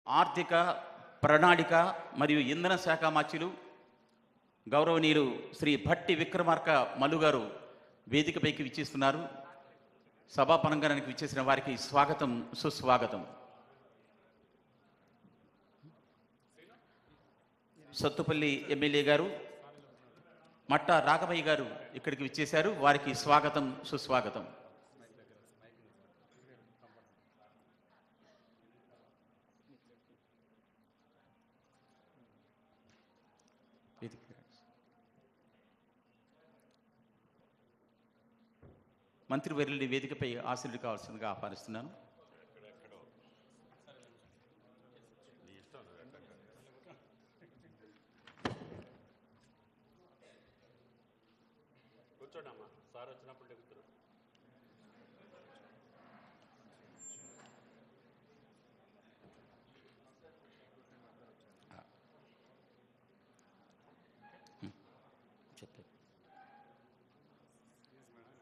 ఆర్థిక ప్రణాళిక మరియు ఇంధన శాఖ మంత్రులు గౌరవనీయులు శ్రీ భట్టి విక్రమార్క మల్లు గారు వేదికపైకి విచ్చేస్తున్నారు. సభా ప్రాంగణానికి విచ్చేసిన వారికి స్వాగతం, సుస్వాగతం. సత్తుపల్లి ఎమ్మెల్యే గారు మట్టా రాఘవయ్య గారు ఇక్కడికి విచ్చేశారు. వారికి స్వాగతం, సుస్వాగతం. మంత్రివర్యులని వేదికపై ఆశీర్వాదం కావాల్సిందిగా ఆహ్వానిస్తున్నాను. కూర్చోండమ్మా, సార్ వచ్చినప్పుడు కూర్చో.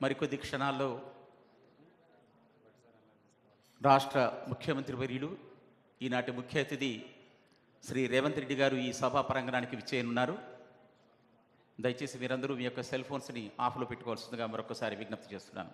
మరికొద్ది క్షణాల్లో రాష్ట్ర ముఖ్యమంత్రి వర్యులు ఈనాటి ముఖ్య అతిథి శ్రీ రేవంత్ రెడ్డి గారు ఈ సభా ప్రాంగణానికి విచ్చేయనున్నారు. దయచేసి మీరందరూ మీ యొక్క సెల్ ఫోన్స్ని ఆఫ్లో పెట్టుకోవాల్సిందిగా మరొకసారి విజ్ఞప్తి చేస్తున్నాను.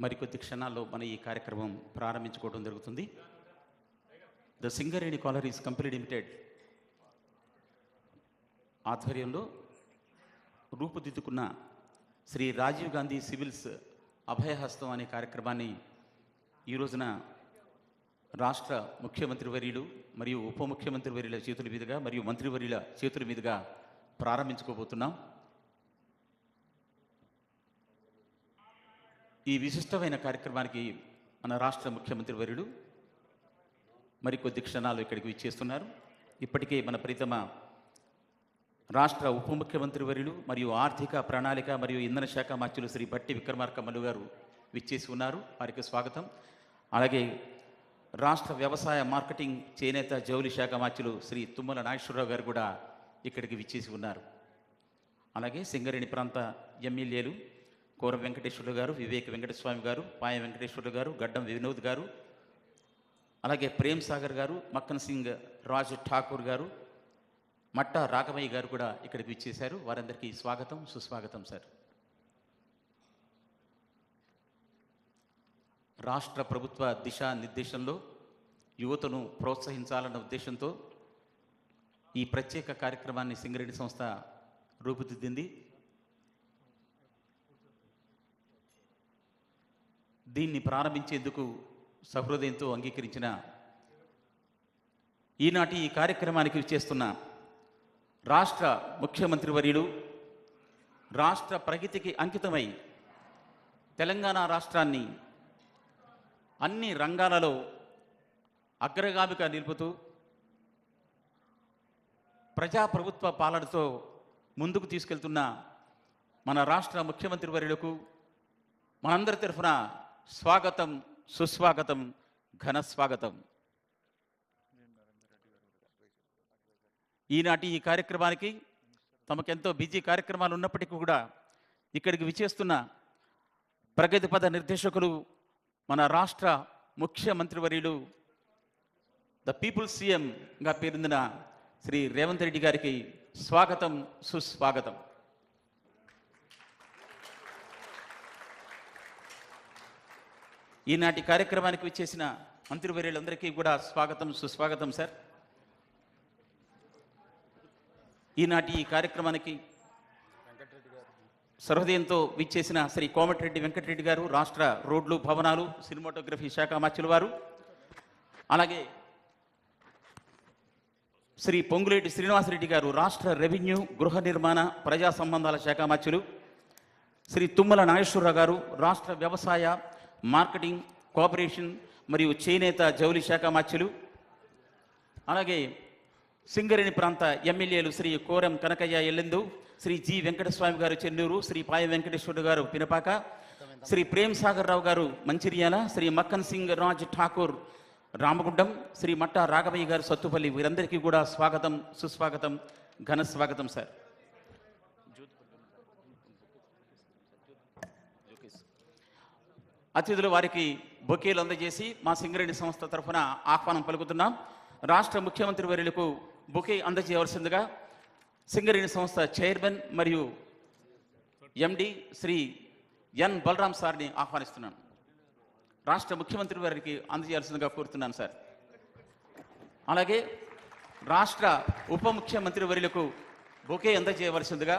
మరికొద్ది క్షణాల్లో మన ఈ కార్యక్రమం ప్రారంభించుకోవడం జరుగుతుంది. The Singareni collieries company limited ఆధ్వర్యంలో రూపుదిద్దుకున్న శ్రీ రాజీవ్ గాంధీ సివిల్స్ అభయహస్తం అనే కార్యక్రమాన్ని ఈ రోజున రాష్ట్ర ముఖ్యమంత్రి వర్యులు మరియు ఉప ముఖ్యమంత్రి వర్యుల చేతుల మీదుగా మరియు మంత్రివర్యుల చేతుల మీదుగా ప్రారంభించుకోబోతున్నాం. ఈ విశిష్టమైన కార్యక్రమానికి మన రాష్ట్ర ముఖ్యమంత్రి వర్యులు మరికొద్ది క్షణాలు ఇక్కడికి విచ్చేస్తున్నారు. ఇప్పటికే మన ప్రీతమ రాష్ట్ర ఉప ముఖ్యమంత్రి వర్యులు మరియు ఆర్థిక ప్రణాళిక మరియు ఇంధన శాఖ మంత్రులు శ్రీ భట్టి విక్రమార్క మల్లు గారు విచ్చేసి ఉన్నారు. వారికి స్వాగతం. అలాగే రాష్ట్ర వ్యవసాయ మార్కెటింగ్ చేనేత జౌలి శాఖ మంత్రులు శ్రీ తుమ్మల నాగేశ్వరరావు గారు కూడా ఇక్కడికి విచ్చేసి ఉన్నారు. అలాగే సింగరేణి ప్రాంత ఎమ్మెల్యేలు కోర వెంకటేశ్వర్లు గారు, వివేక్ వెంకటస్వామి గారు, పాయ వెంకటేశ్వర్లు గారు, గడ్డం వినోద్ గారు, అలాగే ప్రేమ్ సాగర్ గారు, మక్కన్ సింగ్ రాజ్ ఠాకూర్ గారు, మట్టా రాఘవయ్య గారు కూడా ఇక్కడికి విచ్చేశారు. వారందరికీ స్వాగతం, సుస్వాగతం సార్. రాష్ట్ర ప్రభుత్వ దిశానిర్దేశంలో యువతను ప్రోత్సహించాలన్న ఉద్దేశంతో ఈ ప్రత్యేక కార్యక్రమాన్ని సింగరేణి సంస్థ రూపుదిద్దింది. దీన్ని ప్రారంభించేందుకు సహృదయంతో అంగీకరించిన ఈనాటి ఈ కార్యక్రమానికి విచ్చేస్తున్న రాష్ట్ర ముఖ్యమంత్రి వర్యులు రాష్ట్ర ప్రగతికి అంకితమై తెలంగాణ రాష్ట్రాన్ని అన్ని రంగాలలో అగ్రగామిగా నిలుపుతూ ప్రజాప్రభుత్వ పాలనతో ముందుకు తీసుకెళ్తున్న మన రాష్ట్ర ముఖ్యమంత్రి వర్యులకు మనందరి తరఫున స్వాగతం, సుస్వాగతం, ఘన స్వాగతం. ఈనాటి ఈ కార్యక్రమానికి తమకెంతో బిజీ కార్యక్రమాలు ఉన్నప్పటికీ కూడా ఇక్కడికి విచ్చేస్తున్న ప్రగతి పథ నిర్దేశకులు మన రాష్ట్ర ముఖ్యమంత్రి వర్యులు ద పీపుల్ సీఎంగా పేరొందిన శ్రీ రేవంత్ రెడ్డి గారికి స్వాగతం, సుస్వాగతం. ఈనాటి కార్యక్రమానికి విచ్చేసిన మంత్రివర్యులందరికీ కూడా స్వాగతం, సుస్వాగతం సార్. ఈనాటి ఈ కార్యక్రమానికి సర్వదయంతో విచ్చేసిన శ్రీ కోమటిరెడ్డి వెంకటరెడ్డి గారు, రాష్ట్ర రోడ్లు, భవనాలు, సినిమాటోగ్రఫీ శాఖ మంత్రులు వారు, అలాగే శ్రీ పొంగులేటి శ్రీనివాసరెడ్డి గారు, రాష్ట్ర రెవెన్యూ, గృహ నిర్మాణ, ప్రజా సంబంధాల శాఖ మంత్రులు, శ్రీ తుమ్మల నాగేశ్వరరావు గారు, రాష్ట్ర వ్యవసాయ, మార్కెటింగ్, కోఆపరేషన్ మరియు చేనేత జౌలి శాఖ మంత్రులు, అలాగే సింగరేణి ప్రాంత ఎమ్మెల్యేలు శ్రీ కోరం కనకయ్య ఎల్లెందు, శ్రీ జి వెంకటస్వామి గారు చెన్నూరు, శ్రీ పాయ వెంకటేశ్వర గారు పినపాక, శ్రీ ప్రేమ్ సాగర్ రావు గారు మంచిర్యాల, శ్రీ మక్కన్ సింగ్ రాజ్ ఠాకూర్ రామగుండం, శ్రీ మట్టా రాఘవయ్య గారు సత్తుపల్లి, వీరందరికీ కూడా స్వాగతం, సుస్వాగతం, ఘన స్వాగతం సార్. అతిథులు వారికి బొకేలు అందజేసి మా సింగరేణి సంస్థ తరఫున ఆహ్వానం పలుకుతున్నాం. రాష్ట్ర ముఖ్యమంత్రి వర్యులకు బొకే అందజేయవలసిందిగా సింగరేణి సంస్థ చైర్మన్ మరియు ఎండి శ్రీ ఎన్ బలరాం సార్ని ఆహ్వానిస్తున్నాను. రాష్ట్ర ముఖ్యమంత్రి వారికి అందజేయాల్సిందిగా కోరుతున్నాను సార్. అలాగే రాష్ట్ర ఉప ముఖ్యమంత్రి వర్యులకు బొకే అందజేయవలసిందిగా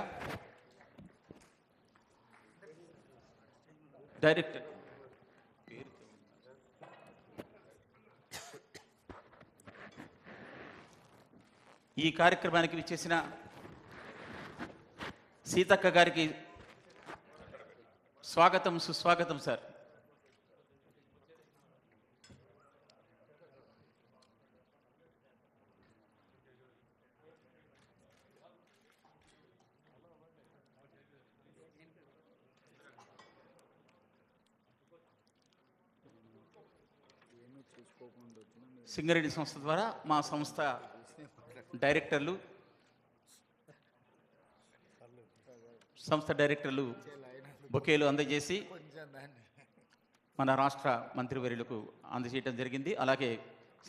డైరెక్టర్ ఈ కార్యక్రమానికి విచ్చేసిన సీతక్క గారికి స్వాగతం, సుస్వాగతం సార్. సింగరేణి సంస్థ ద్వారా మా సంస్థ డైరెక్టర్లు, సంస్థ డైరెక్టర్లు బొకేలు అందజేసి మన రాష్ట్ర మంత్రివర్యులకు అందజేయడం జరిగింది. అలాగే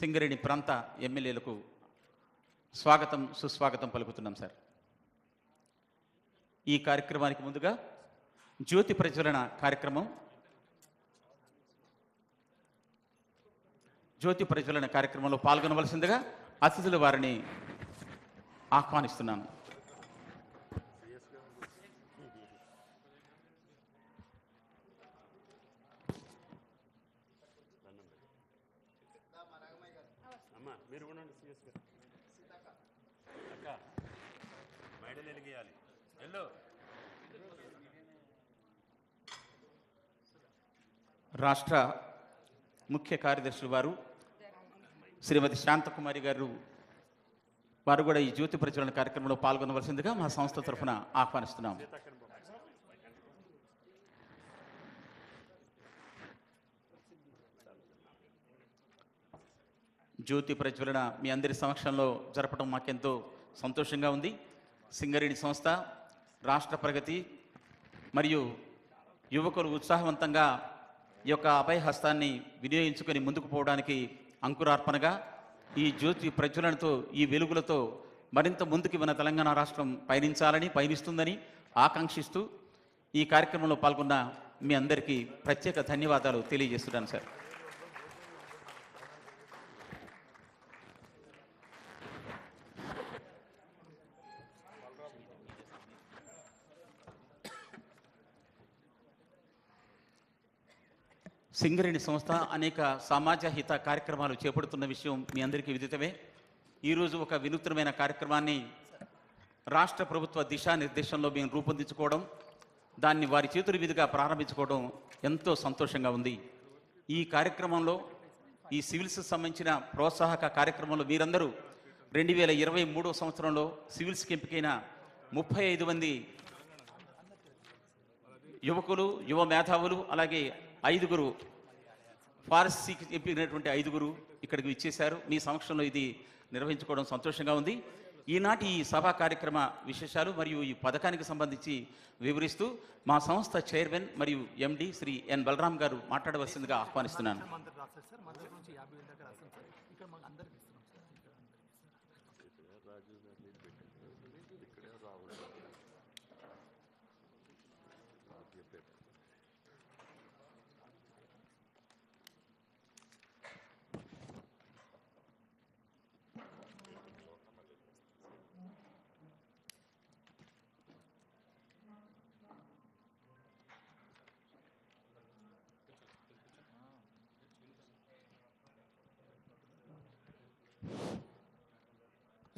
సింగరేణి ప్రాంత ఎమ్మెల్యేలకు స్వాగతం, సుస్వాగతం పలుకుతున్నాం సార్. ఈ కార్యక్రమానికి ముందుగా జ్యోతి ప్రజ్వలన కార్యక్రమం, జ్యోతి ప్రజ్వలన కార్యక్రమంలో పాల్గొనవలసిందిగా అతిథులు వారిని ఆహ్వానిస్తున్నాను. అమ్మా మీరు ఉండండి, సిఎస్ గారు. అక్క మైడలు వెలిగేయాలి. హలో రాష్ట్ర ముఖ్య కార్యదర్శి వారు శ్రీమతి శాంతకుమారి గారు వారు కూడా ఈ జ్యోతి ప్రజ్వలన కార్యక్రమంలో పాల్గొనవలసిందిగా మా సంస్థ తరఫున ఆహ్వానిస్తున్నాం. జ్యోతి ప్రజ్వలన మీ అందరి సమక్షంలో జరపడం మాకెంతో సంతోషంగా ఉంది. సింగరేణి సంస్థ రాష్ట్ర ప్రగతి మరియు యువకులు ఉత్సాహవంతంగా ఈ యొక్క అభయహస్తాన్ని వినియోగించుకొని ముందుకు పోవడానికి అంకురార్పణగా ఈ జ్యోతి ప్రజ్వలనతో, ఈ వెలుగులతో మరింత ముందుకు మన తెలంగాణ రాష్ట్రం పయనిస్తుందని ఆకాంక్షిస్తూ ఈ కార్యక్రమంలో పాల్గొన్న మీ అందరికీ ప్రత్యేక ధన్యవాదాలు తెలియజేస్తున్నాను సార్. సింగరేణి సంస్థ అనేక సమాజ హిత కార్యక్రమాలు చేపడుతున్న విషయం మీ అందరికీ విదితమే. ఈరోజు ఒక వినూత్నమైన కార్యక్రమాన్ని రాష్ట్ర ప్రభుత్వ దిశానిర్దేశంలో మేము రూపొందించుకోవడం, దాన్ని వారి చేతుల మీదుగా ప్రారంభించుకోవడం ఎంతో సంతోషంగా ఉంది. ఈ కార్యక్రమంలో, ఈ సివిల్స్ సంబంధించిన ప్రోత్సాహక కార్యక్రమంలో మీరందరూ 2023వ సంవత్సరంలో సివిల్స్కి ఎంపికైన 35 మంది యువకులు, యువ మేధావులు, అలాగే 5 ఫారెస్ట్కి ఎంపికైనటువంటి 5 ఇక్కడికి ఇచ్చేశారు. మీ సమక్షంలో ఇది నిర్వహించుకోవడం సంతోషంగా ఉంది. ఈనాటి ఈ సభా కార్యక్రమ విశేషాలు మరియు ఈ పథకానికి సంబంధించి వివరిస్తూ మా సంస్థ చైర్మన్ మరియు ఎండి శ్రీ ఎన్ బలరాం గారు మాట్లాడవలసిందిగా ఆహ్వానిస్తున్నాను.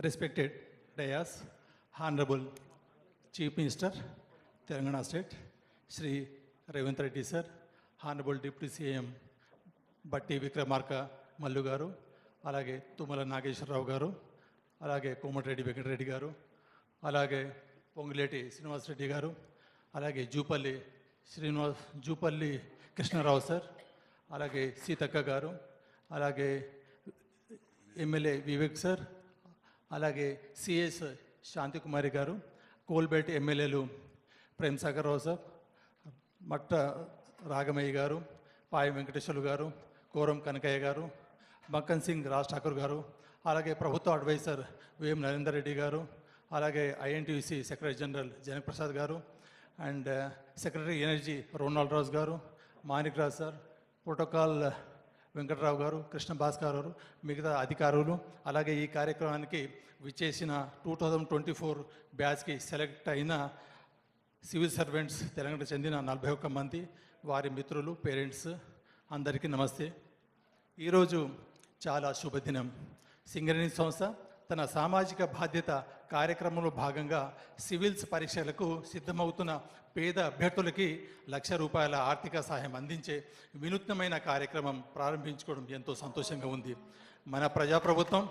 Respected Dayas, Honorable Chief Minister, Telangana State, Shri Revant Reddy Sir, Honorable Deputy CM Batti Vikramarka Mallu Garu, అలాగే తుమ్మల నాగేశ్వరరావు గారు, అలాగే కోమటిరెడ్డి వెంకటరెడ్డి గారు, అలాగే పొంగులేటి శ్రీనివాసరెడ్డి గారు, అలాగే జూపల్లి కృష్ణారావు సార్, అలాగే సీతక్క గారు, అలాగే ఎమ్మెల్యే వివేక్ సార్, అలాగే సిఎస్ శాంతికుమారి గారు, కోల్బేట్ ఎమ్మెల్యేలు ప్రేమ్ సాగర్ రావు సార్, మట్ట రాగమయ్య గారు, పాయ వెంకటేశ్వర్లు గారు, కోరం కనకయ్య గారు, మక్కన్ సింగ్ రాజ్ ఠాకూర్ గారు, అలాగే ప్రభుత్వ అడ్వైజర్ వేం నరేందర్ రెడ్డి గారు, అలాగే INTUC secretary general Janak Prasad గారు, అండ్ సెక్రటరీ ఎనర్జీ రోనాల్డ్ రాజు గారు, మాణిక్ రాజ్ సార్, ప్రోటోకాల్ వెంకటరావు గారు, కృష్ణ భాస్కర్ గారు, మిగతా అధికారులు, అలాగే ఈ కార్యక్రమానికి విచ్చేసిన 2024 బ్యాచ్కి సెలెక్ట్ అయిన సివిల్ సర్వెంట్స్ తెలంగాణకు చెందిన 41 మంది, వారి మిత్రులు, పేరెంట్స్ అందరికీ నమస్తే. ఈరోజు చాలా శుభదినం. సింగరేణి సంస్థ తన సామాజిక బాధ్యత కార్యక్రమంలో భాగంగా సివిల్స్ పరీక్షలకు సిద్ధమవుతున్న పేద అభ్యర్థులకి ₹1,00,000 ఆర్థిక సహాయం అందించే వినూత్నమైన కార్యక్రమం ప్రారంభించుకోవడం ఎంతో సంతోషంగా ఉంది. మన ప్రజాప్రభుత్వం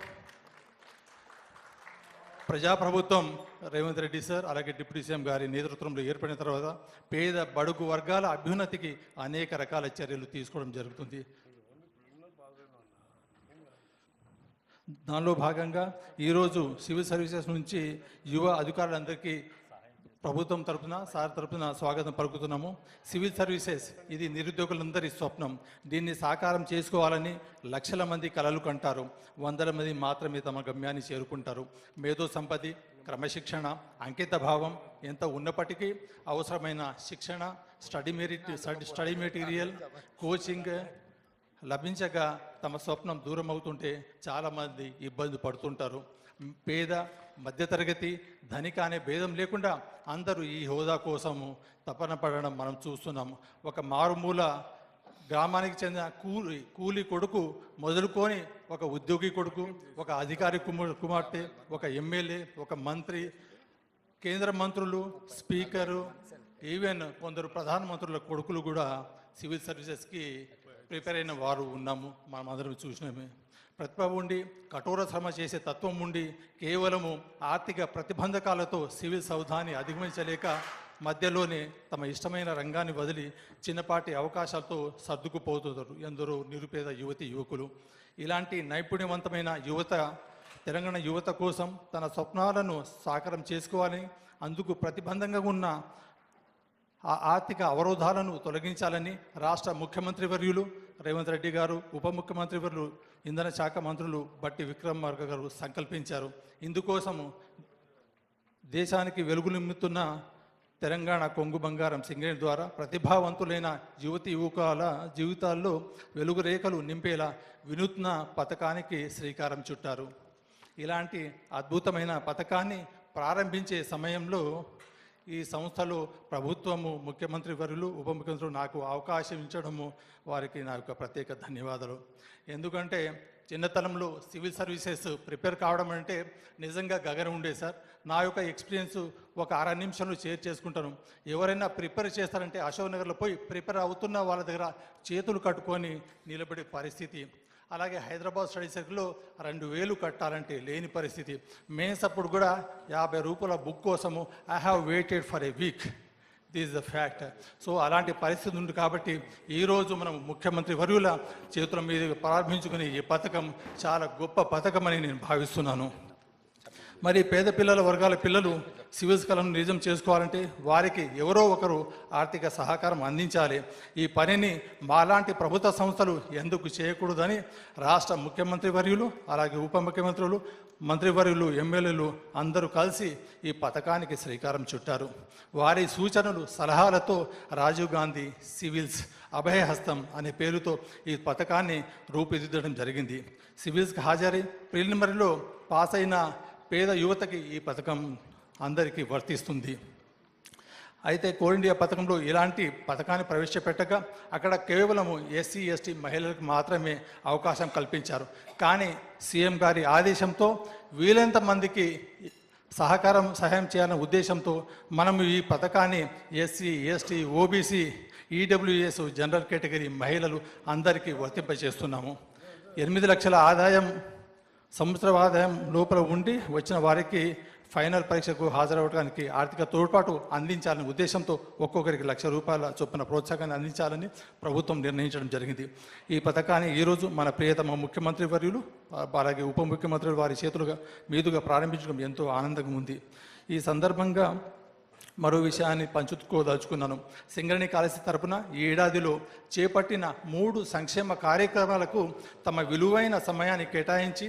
రేవంత్ రెడ్డి సార్ అలాగే డిప్యూటీ సీఎం గారి నేతృత్వంలో ఏర్పడిన తర్వాత పేద బడుగు వర్గాల అభ్యున్నతికి అనేక రకాల చర్యలు తీసుకోవడం జరుగుతుంది. దానిలో భాగంగా ఈరోజు సివిల్ సర్వీసెస్ నుంచి యువ అధికారులందరికీ ప్రభుత్వం తరపున సార్ తరపున స్వాగతం పలుకుతున్నాము. సివిల్ సర్వీసెస్ ఇది నిరుద్యోగులందరి స్వప్నం. దీన్ని సాకారం చేసుకోవాలని లక్షల మంది కలలు కంటారు. వందల మంది మాత్రమే తమ గమ్యాన్ని చేరుకుంటారు. మేధో సంపత్తి, క్రమశిక్షణ, అంకిత భావం ఎంత ఉన్నప్పటికీ అవసరమైన శిక్షణ, స్టడీ మెటీరియల్, కోచింగ్ లభించక తమ స్వప్నం దూరం అవుతుంటే చాలామంది ఇబ్బంది పడుతుంటారు. పేద, మధ్యతరగతి, ధనిక అనే భేదం లేకుండా అందరూ ఈ హోదా కోసము తపన పడడం మనం చూస్తున్నాము. ఒక మారుమూల గ్రామానికి చెందిన కూలి కొడుకు మొదలుకొని ఒక ఉద్యోగి కొడుకు, ఒక అధికారి కుమార్తె, ఒక ఎమ్మెల్యే, ఒక మంత్రి, కేంద్ర మంత్రులు, స్పీకరు, ఈవెన్ కొందరు ప్రధానమంత్రుల కొడుకులు కూడా సివిల్ సర్వీసెస్కి ప్రిపేర్ అయిన వారు ఉన్నాము. మనం అందరం చూసినామే. ప్రతిభ ఉండి కఠోర శ్రమ చేసే తత్వం ఉండి కేవలము ఆర్థిక ప్రతిబంధకాలతో సివిల్ సౌధాన్ని అధిగమించలేక మధ్యలోనే తమ ఇష్టమైన రంగాన్ని వదిలి చిన్నపాటి అవకాశాలతో సర్దుకుపోతున్నారు ఎందరో నిరుపేద యువకులు. ఇలాంటి నైపుణ్యవంతమైన యువత తెలంగాణ యువత కోసం తన స్వప్నాలను సాకారం చేసుకోవాలని, అందుకు ప్రతిబంధంగా ఉన్న ఆ ఆర్థిక అవరోధాలను తొలగించాలని రాష్ట్ర ముఖ్యమంత్రి వర్యులు రేవంత్ రెడ్డి గారు, ఉప ముఖ్యమంత్రి వర్యులు ఇంధన శాఖ మంత్రులు బట్టి విక్రమార్క గారు సంకల్పించారు. ఇందుకోసము దేశానికి వెలుగు నింపుతున్న తెలంగాణ కొంగు బంగారం సింగరేణి ద్వారా ప్రతిభావంతులైన యువతి యువకుల జీవితాల్లో వెలుగు రేఖలు నింపేలా వినూత్న పథకానికి శ్రీకారం చుట్టారు. ఇలాంటి అద్భుతమైన పథకాన్ని ప్రారంభించే సమయంలో ఈ సంస్థలో ప్రభుత్వము, ముఖ్యమంత్రి వర్యులు, ఉప ముఖ్యమంత్రులు నాకు అవకాశం ఇచ్చడము వారికి నా యొక్క ప్రత్యేక ధన్యవాదాలు. ఎందుకంటే చిన్నతనంలో సివిల్ సర్వీసెస్ ప్రిపేర్ కావడం అంటే నిజంగా గగనం ఉండే సార్. నా యొక్క ఎక్స్పీరియన్స్ ఒక 6 నిమిషంలో షేర్ చేసుకుంటాను. ఎవరైనా ప్రిపేర్ చేస్తారంటే అశోక్ నగర్లో పోయి ప్రిపేర్ అవుతున్న వాళ్ళ దగ్గర చేతులు కట్టుకొని నిలబడే పరిస్థితి. అలాగే హైదరాబాద్ స్టడీ సర్కిల్లో 2,000 కట్టాలంటే లేని పరిస్థితి. మెయిన్స్ అప్పుడు కూడా ₹50 బుక్ కోసము I have waited for a week. This is the fact. So అలాంటి పరిస్థితి ఉంది కాబట్టి ఈరోజు మనం ముఖ్యమంత్రి వర్యుల చేతుల మీద ప్రారంభించుకునే ఈ పథకం చాలా గొప్ప పథకం అని నేను భావిస్తున్నాను. మరి పేద పిల్లల వర్గాల పిల్లలు సివిల్స్ కళను నిజం చేసుకోవాలంటే వారికి ఎవరో ఒకరు ఆర్థిక సహకారం అందించాలి. ఈ పనిని మాలాంటి ప్రభుత్వ సంస్థలు ఎందుకు చేయకూడదని రాష్ట్ర ముఖ్యమంత్రి వర్యులు, అలాగే ఉప ముఖ్యమంత్రులు, మంత్రివర్యులు, ఎమ్మెల్యేలు అందరూ కలిసి ఈ పథకానికి శ్రీకారం చుట్టారు. వారి సూచనలు, సలహాలతో రాజీవ్ గాంధీ సివిల్స్ అభయహస్తం అనే పేరుతో ఈ పథకాన్ని రూపుదిద్దడం జరిగింది. సివిల్స్కి హాజరై ప్రిలిమినరీలో పాస్ అయిన పేద యువతకి ఈ పథకం అందరికీ వర్తిస్తుంది. అయితే కోల్ ఇండియా పథకంలో ఇలాంటి పథకాన్ని ప్రవేశపెట్టగా అక్కడ కేవలము ఎస్సీ ఎస్టీ మహిళలకు మాత్రమే అవకాశం కల్పించారు. కానీ సీఎం గారి ఆదేశంతో వీలైనంత మందికి సహాయం చేయాలనే ఉద్దేశంతో మనము ఈ పథకాన్ని SC ST OBC EWS general category మహిళలు అందరికీ వర్తింపజేస్తున్నాము. 8 లక్షల ఆదాయం, సంవత్సర ఆదాయం లోపల ఉండి వచ్చిన వారికి ఫైనల్ పరీక్షకు హాజరవడానికి ఆర్థిక తోడ్పాటు అందించాలనే ఉద్దేశంతో ఒక్కొక్కరికి ₹1,00,000 చొప్పున ప్రోత్సాహాన్ని అందించాలని ప్రభుత్వం నిర్ణయించడం జరిగింది. ఈ పథకాన్ని ఈరోజు మన ప్రియతమ ముఖ్యమంత్రి వర్యులు, అలాగే ఉప ముఖ్యమంత్రులు వారి మీదుగా ప్రారంభించడం ఎంతో ఆనందంగా ఉంది. ఈ సందర్భంగా మరో విషయాన్ని పంచుకోదలుచుకున్నాను. సింగరేణి కాలేజీ తరపున ఈ ఏడాదిలో చేపట్టిన 3 సంక్షేమ కార్యక్రమాలకు తమ విలువైన సమయాన్ని కేటాయించి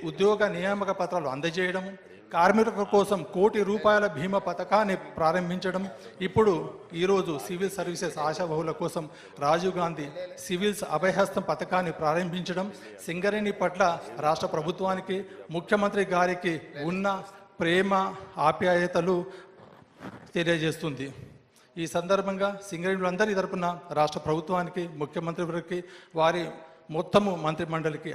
ఉద్యోగ నియామక పత్రాలు అందజేయడం, కార్మికుల కోసం ₹1 కోటి బీమా పథకాన్ని ప్రారంభించడం, ఇప్పుడు ఈరోజు సివిల్ సర్వీసెస్ ఆశాబహుల కోసం రాజీవ్ గాంధీ సివిల్స్ అభయహస్తం పథకాన్ని ప్రారంభించడం సింగరేణి పట్ల రాష్ట్ర ప్రభుత్వానికి, ముఖ్యమంత్రి గారికి ఉన్న ప్రేమ, ఆప్యాయతలు తెలియజేస్తుంది. ఈ సందర్భంగా సింగరేణులందరి తరపున రాష్ట్ర ప్రభుత్వానికి, ముఖ్యమంత్రి వారికి, వారి మొత్తము మంత్రి మండలికి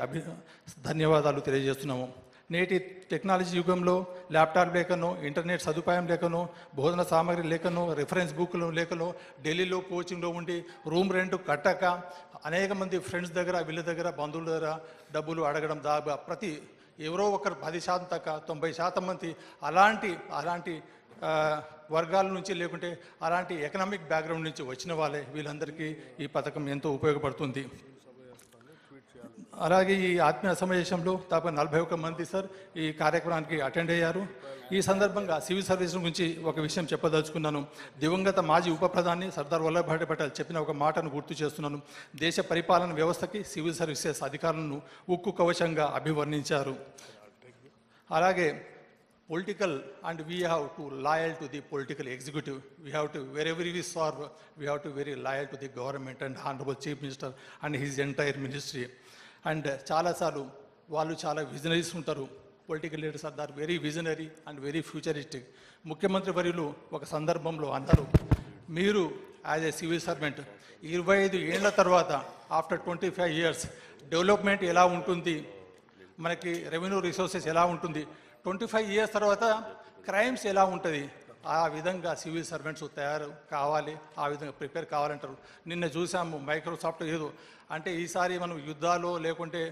ధన్యవాదాలు తెలియజేస్తున్నాము. నేటి టెక్నాలజీ యుగంలో ల్యాప్టాప్ లేకనో, ఇంటర్నెట్ సదుపాయం లేకనో, భోజన సామాగ్రి లేకనో, రిఫరెన్స్ బుక్లు లేకనో, ఢిల్లీలో కోచింగ్లో ఉండి రూమ్ రెంట్ కట్టక అనేక మంది ఫ్రెండ్స్ దగ్గర, వీళ్ళ దగ్గర, బంధువుల దగ్గర డబ్బులు అడగడం ప్రతి ఎవరో ఒకరు 10% తక్క 90% మంది అలాంటి వర్గాల నుంచి, లేకుంటే అలాంటి ఎకనామిక్ బ్యాక్గ్రౌండ్ నుంచి వచ్చిన వాళ్ళే. వీళ్ళందరికీ ఈ పథకం ఎంతో ఉపయోగపడుతుంది. అలాగే ఈ ఆత్మీయ సమావేశంలో దాదాపు 41 మంది సార్ ఈ కార్యక్రమానికి అటెండ్ అయ్యారు. ఈ సందర్భంగా సివిల్ సర్వీస్ గురించి ఒక విషయం చెప్పదలుచుకున్నాను. దివంగత మాజీ ఉప ప్రధాని సర్దార్ వల్లభాయ్ పటేల్ చెప్పిన ఒక మాటను గుర్తు చేస్తున్నాను. దేశ పరిపాలన వ్యవస్థకి సివిల్ సర్వీసెస్ అధికారులను ఉక్కు కవచంగా అభివర్ణించారు. అలాగే political, and we have to loyal to the political executive. We have to, wherever we serve, we have to very loyal to the government and Honorable Chief Minister and his entire ministry. And చాలాసార్లు వాళ్ళు చాలా visionaries ఉంటారు. Political leaders are very visionary and very futuristic. ముఖ్యమంత్రి వర్యులు ఒక సందర్భంలో అన్నారు, మీరు యాజ్ ఏ సివిల్ సర్వెంట్ 25 ఏళ్ల తర్వాత ఆఫ్టర్ 25 years డెవలప్మెంట్ ఎలా ఉంటుంది, మనకి రెవెన్యూ రిసోర్సెస్ ఎలా ఉంటుంది, 25 years తర్వాత క్రైమ్స్ ఎలా ఉంటుంది, ఆ విధంగా సివిల్ సర్వెంట్స్ తయారు కావాలి, ఆ విధంగా ప్రిపేర్ కావాలంటారు. నిన్న చూసాము మైక్రోసాఫ్ట్ ఏదో అంటే ఈసారి మనం యుద్ధాలు లేకుంటే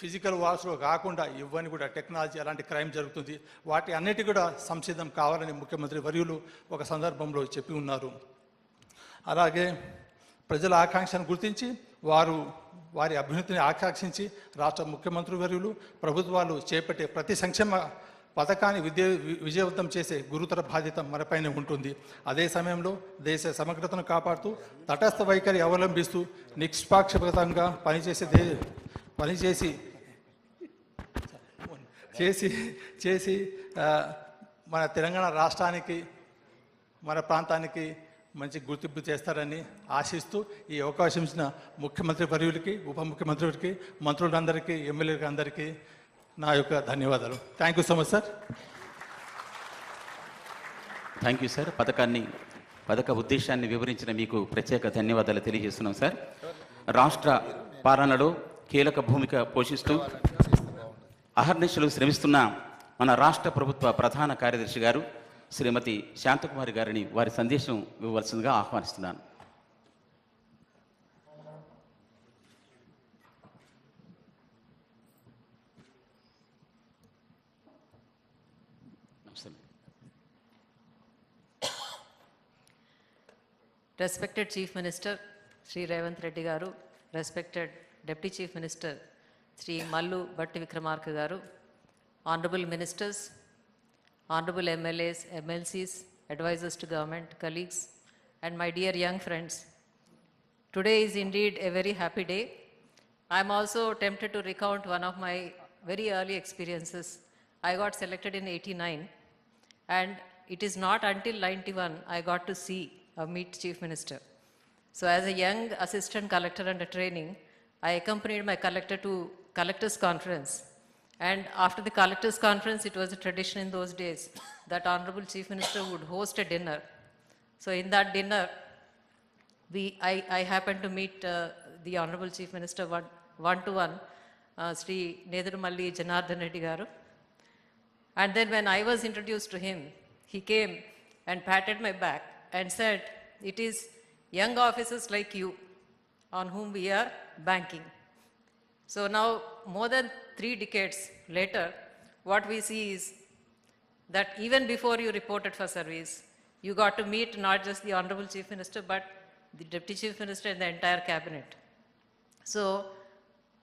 ఫిజికల్ వార్స్లో కాకుండా ఇవన్నీ కూడా టెక్నాలజీ అలాంటి క్రైమ్ జరుగుతుంది, వాటి అన్నిటి కూడా సంసిద్ధం కావాలని ముఖ్యమంత్రి వర్యులు ఒక సందర్భంలో చెప్పి ఉన్నారు. అలాగే ప్రజల ఆకాంక్షను గుర్తించి వారి అభ్యున్నతిని ఆకాంక్షించి రాష్ట్ర ముఖ్యమంత్రి వర్యులు, ప్రభుత్వాలు చేపట్టే ప్రతి సంక్షేమ పథకాన్ని విజయవంతం చేసే గురుతర బాధ్యత మనపైనే ఉంటుంది. అదే సమయంలో దేశ సమగ్రతను కాపాడుతూ తటస్థ వైఖరి అవలంబిస్తూ నిష్పాక్షపాతంగా చేసి మన తెలంగాణ రాష్ట్రానికి, మన ప్రాంతానికి మంచి గుర్తింపు చేస్తారని ఆశిస్తూ ఈ అవకాశం ఇచ్చిన ముఖ్యమంత్రి వర్యులకి, ఉప ముఖ్యమంత్రికి, మంత్రులందరికీ, ఎమ్మెల్యేలకి అందరికీ నా యొక్క ధన్యవాదాలు. Thank you so much sir. Thank you sir. పథక ఉద్దేశాన్ని వివరించిన మీకు ప్రత్యేక ధన్యవాదాలు తెలియజేస్తున్నాం సార్. రాష్ట్ర పాలనలో కీలక భూమిక పోషిస్తూ అహర్నిశలు శ్రమిస్తున్న మన రాష్ట్ర ప్రభుత్వ ప్రధాన కార్యదర్శి గారు శ్రీమతి శాంతకుమారి గారిని వారి సందేశం ఇవ్వవలసిందిగా ఆహ్వానిస్తున్నాను. Respected Chief Minister Sri Revanth Reddy Garu, respected Deputy Chief Minister Sri Mallu Batti Vikramarka Garu, Honorable Ministers, honorable MLAs, MLCs, advisors to government, colleagues, and my dear young friends. Today is indeed a very happy day. I'm also tempted to recount one of my very early experiences. I got selected in 89, and it is not until 91 I got to see or meet Chief Minister. So as a young assistant collector under training, I accompanied my collector to collectors conference. And after the collectors conference, it was a tradition in those days that Honorable Chief Minister would host a dinner. So in that dinner, I happened to meet the Honorable Chief Minister one-to-one, Sri Nedurumalli Janardhan Reddy Garu. And then when I was introduced to him, he came and patted my back and said, "It is young officers like you on whom we are banking." So now, more than 3 decades later, what we see is that even before you reported for service, you got to meet not just the Honorable Chief Minister, but the Deputy Chief Minister and the entire cabinet. So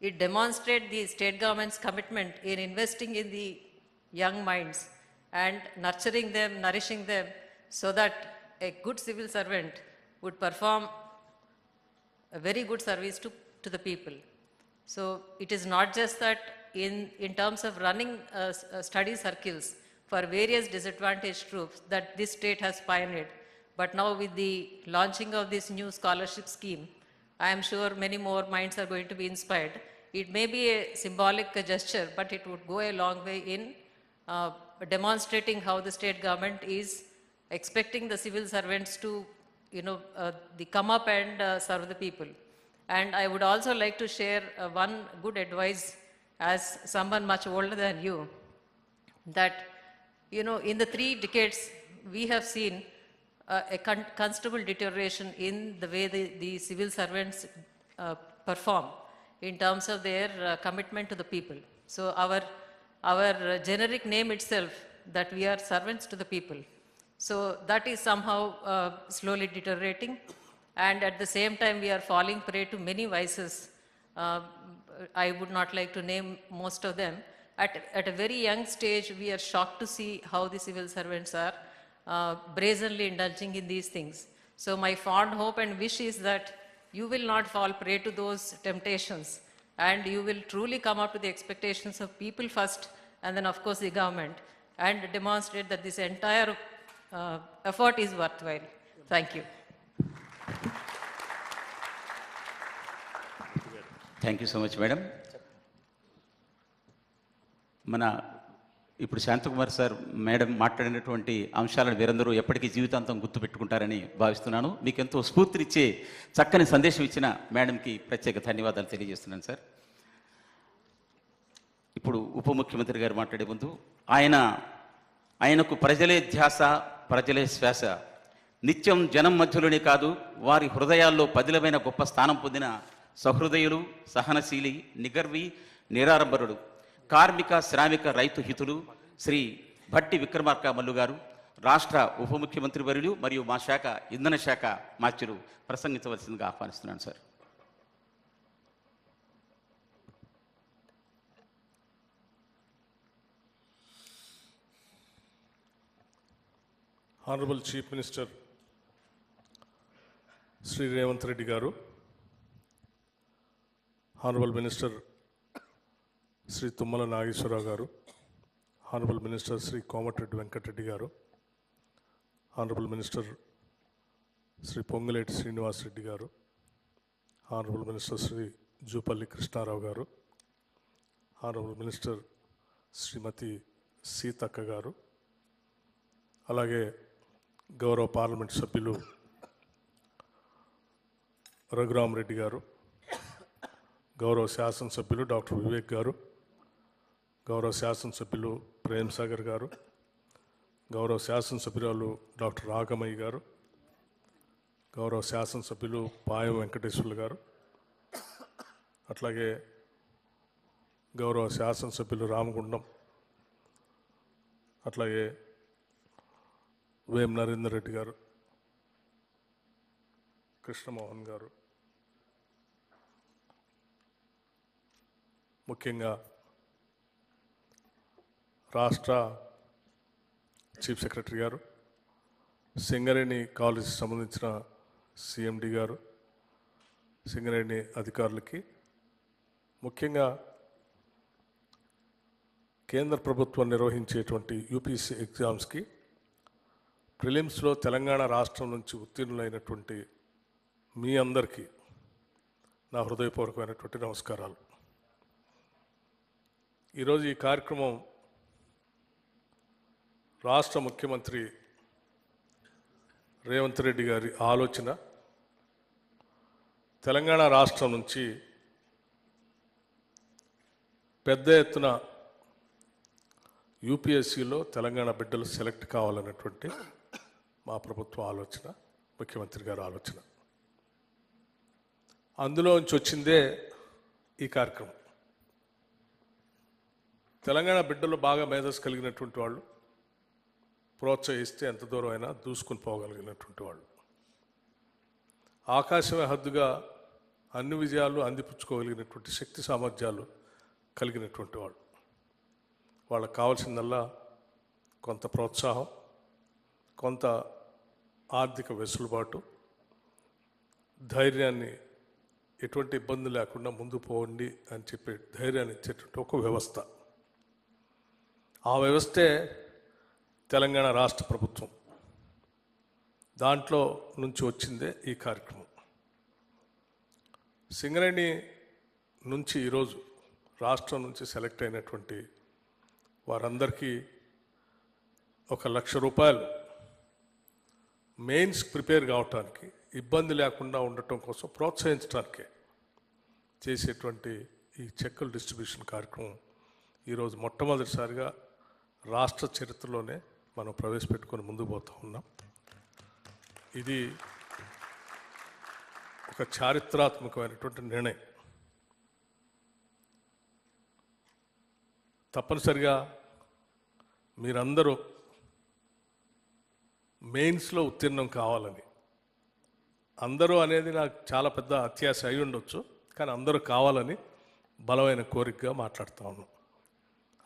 it demonstrates the state government's commitment in investing in the young minds and nurturing them, nourishing them, so that a good civil servant would perform a very good service to the people. So it is not just that in terms of running study circles for various disadvantaged groups that this state has pioneered, but now with the launching of this new scholarship scheme, I am sure many more minds are going to be inspired. It may be a symbolic gesture, but it would go a long way in demonstrating how the state government is expecting the civil servants to, come up and serve the people. And I would also like to share one good advice as someone much older than you, that, in the 3 decades, we have seen a considerable deterioration in the way the civil servants perform in terms of their commitment to the people. So our generic name itself, that we are servants to the people. So that is somehow slowly deteriorating. And at the same time, we are falling prey to many vices. I would not like to name most of them. At a very young stage, we are shocked to see how the civil servants are brazenly indulging in these things. So my fond hope and wish is that you will not fall prey to those temptations, and you will truly come up to the expectations of people first, and then of course the government, and demonstrate that this entire effort is worthwhile. Thank you. Thank you so much madam. మన ఇప్పుడు Shanthakumar sir madam మాట్లాడినటువంటి అంశాలను వీరందరూ ఎప్పటికీ జీవితాంతం గుర్తుపెట్టుకుంటారని భావిస్తున్నాను. మీకు ఎంతో స్ఫూర్తినిచ్చే చక్కని సందేశం ఇచ్చిన మేడంకి ప్రత్యేక ధన్యవాదాలు తెలియజేస్తున్నాను సార్. ఇప్పుడు ఉప ముఖ్యమంత్రి గారు మాట్లాడే ముందు ఆయనకు ప్రజలే ధ్యాస, ప్రజలే శ్వాస, నిత్యం జనం మధ్యలోనే కాదు వారి హృదయాల్లో పదిలమైన గొప్ప స్థానం పొందిన సహృదయులు, సహనశీలి, నిగర్వి, నిరాడంబరుడు, కార్మిక, శ్రామిక, రైతు హితులు శ్రీ భట్టి విక్రమార్క మల్లు గారు, రాష్ట్ర ఉప ముఖ్యమంత్రి వర్యులు మరియు మా శాఖ ఇంధన శాఖ మాత్యులు ప్రసంగించవలసిందిగా ఆహ్వానిస్తున్నాను sir. Honorable Chief Minister Sri Revanth Reddy Garu, Honorable Minister Sri Tummala Nageshwara Garu, Honorable Minister Sri Komatiredi Venkat Reddy Garu, Honorable Minister Sri Pongaleti Srinivas Reddy Garu, Honorable Minister Sri Jupalli Krishna Rao Garu, Honorable Minister Srimati Seetaka Garu, అలాగే గౌరవ parliament సభ్యులు రఘురామరెడ్డి గారు, గౌరవ శాసనసభ్యులు doctor Vivek గారు, గౌరవ శాసనసభ్యులు ప్రేమ్ సాగర్ గారు, గౌరవ శాసనసభ్యురాలు డాక్టర్ రాగమయ్య గారు, గౌరవ శాసనసభ్యులు పాయం వెంకటేశ్వర్లు గారు, అట్లాగే గౌరవ శాసనసభ్యులు రామగుండం, అట్లాగే వేం నరేందర్ రెడ్డి గారు, కృష్ణమోహన్ గారు, ముఖ్యంగా రాష్ట్ర చీఫ్ సెక్రటరీ గారు, సింగరేణి కాలేజీకి సంబంధించిన సిఎండి గారు, సింగరేణి అధికారులకి, ముఖ్యంగా కేంద్ర ప్రభుత్వం నిర్వహించేటువంటి యూపీఎస్సీ ఎగ్జామ్స్కి ప్రిలిమ్స్లో తెలంగాణ రాష్ట్రం నుంచి ఉత్తీర్ణులైనటువంటి మీ అందరికీ నా హృదయపూర్వకమైనటువంటి నమస్కారాలు. ఈరోజు ఈ కార్యక్రమం రాష్ట్ర ముఖ్యమంత్రి రేవంత్ రెడ్డి గారి ఆలోచన. తెలంగాణ రాష్ట్రం నుంచి పెద్ద ఎత్తున యూపీఎస్సీలో తెలంగాణ బిడ్డలు సెలెక్ట్ కావాలన్నటువంటి మా ప్రభుత్వ ఆలోచన, ముఖ్యమంత్రి గారి ఆలోచన. అందులో నుంచి వచ్చిందే ఈ కార్యక్రమం. తెలంగాణ బిడ్డలు బాగా మేధస్సు కలిగినటువంటి వాళ్ళు, ప్రోత్సహిస్తే ఎంత దూరం అయినా దూసుకుని పోగలిగినటువంటి వాళ్ళు, ఆకాశమే హద్దుగా అన్ని విజయాలు అందిపుచ్చుకోగలిగినటువంటి శక్తి సామర్థ్యాలు కలిగినటువంటి వాళ్ళు. వాళ్ళకు కావాల్సిందల్లా కొంత ప్రోత్సాహం, కొంత ఆర్థిక వెసులుబాటు, ధైర్యాన్ని, ఎటువంటి ఇబ్బంది లేకుండా ముందు పోండి అని చెప్పి ధైర్యాన్ని ఇచ్చేటువంటి ఒక వ్యవస్థ. ఆ వ్యవస్థే తెలంగాణ రాష్ట్ర ప్రభుత్వం. దాంట్లో నుంచి వచ్చిందే ఈ కార్యక్రమం. సింగరేణి నుంచి ఈరోజు రాష్ట్రం నుంచి సెలెక్ట్ అయినటువంటి వారందరికీ 1,00,000 రూపాయలు మెయిన్స్ ప్రిపేర్ కావటానికి, ఇబ్బంది లేకుండా ఉండటం కోసం ప్రోత్సహించడానికే చేసేటువంటి ఈ చెక్కుల డిస్ట్రిబ్యూషన్ కార్యక్రమం ఈరోజు మొట్టమొదటిసారిగా రాష్ట్ర చరిత్రలోనే మనం ప్రవేశపెట్టుకొని ముందుకు పోతూ ఉన్నాం. ఇది ఒక చారిత్రాత్మకమైనటువంటి నిర్ణయం. తప్పనిసరిగా మీరందరూ మెయిన్స్లో ఉత్తీర్ణం కావాలని, అందరూ అనేది నాకు చాలా పెద్ద అత్యాశ అయి ఉండొచ్చు, కానీ అందరూ కావాలని బలమైన కోరికగా మాట్లాడుతూ ఉన్నాం.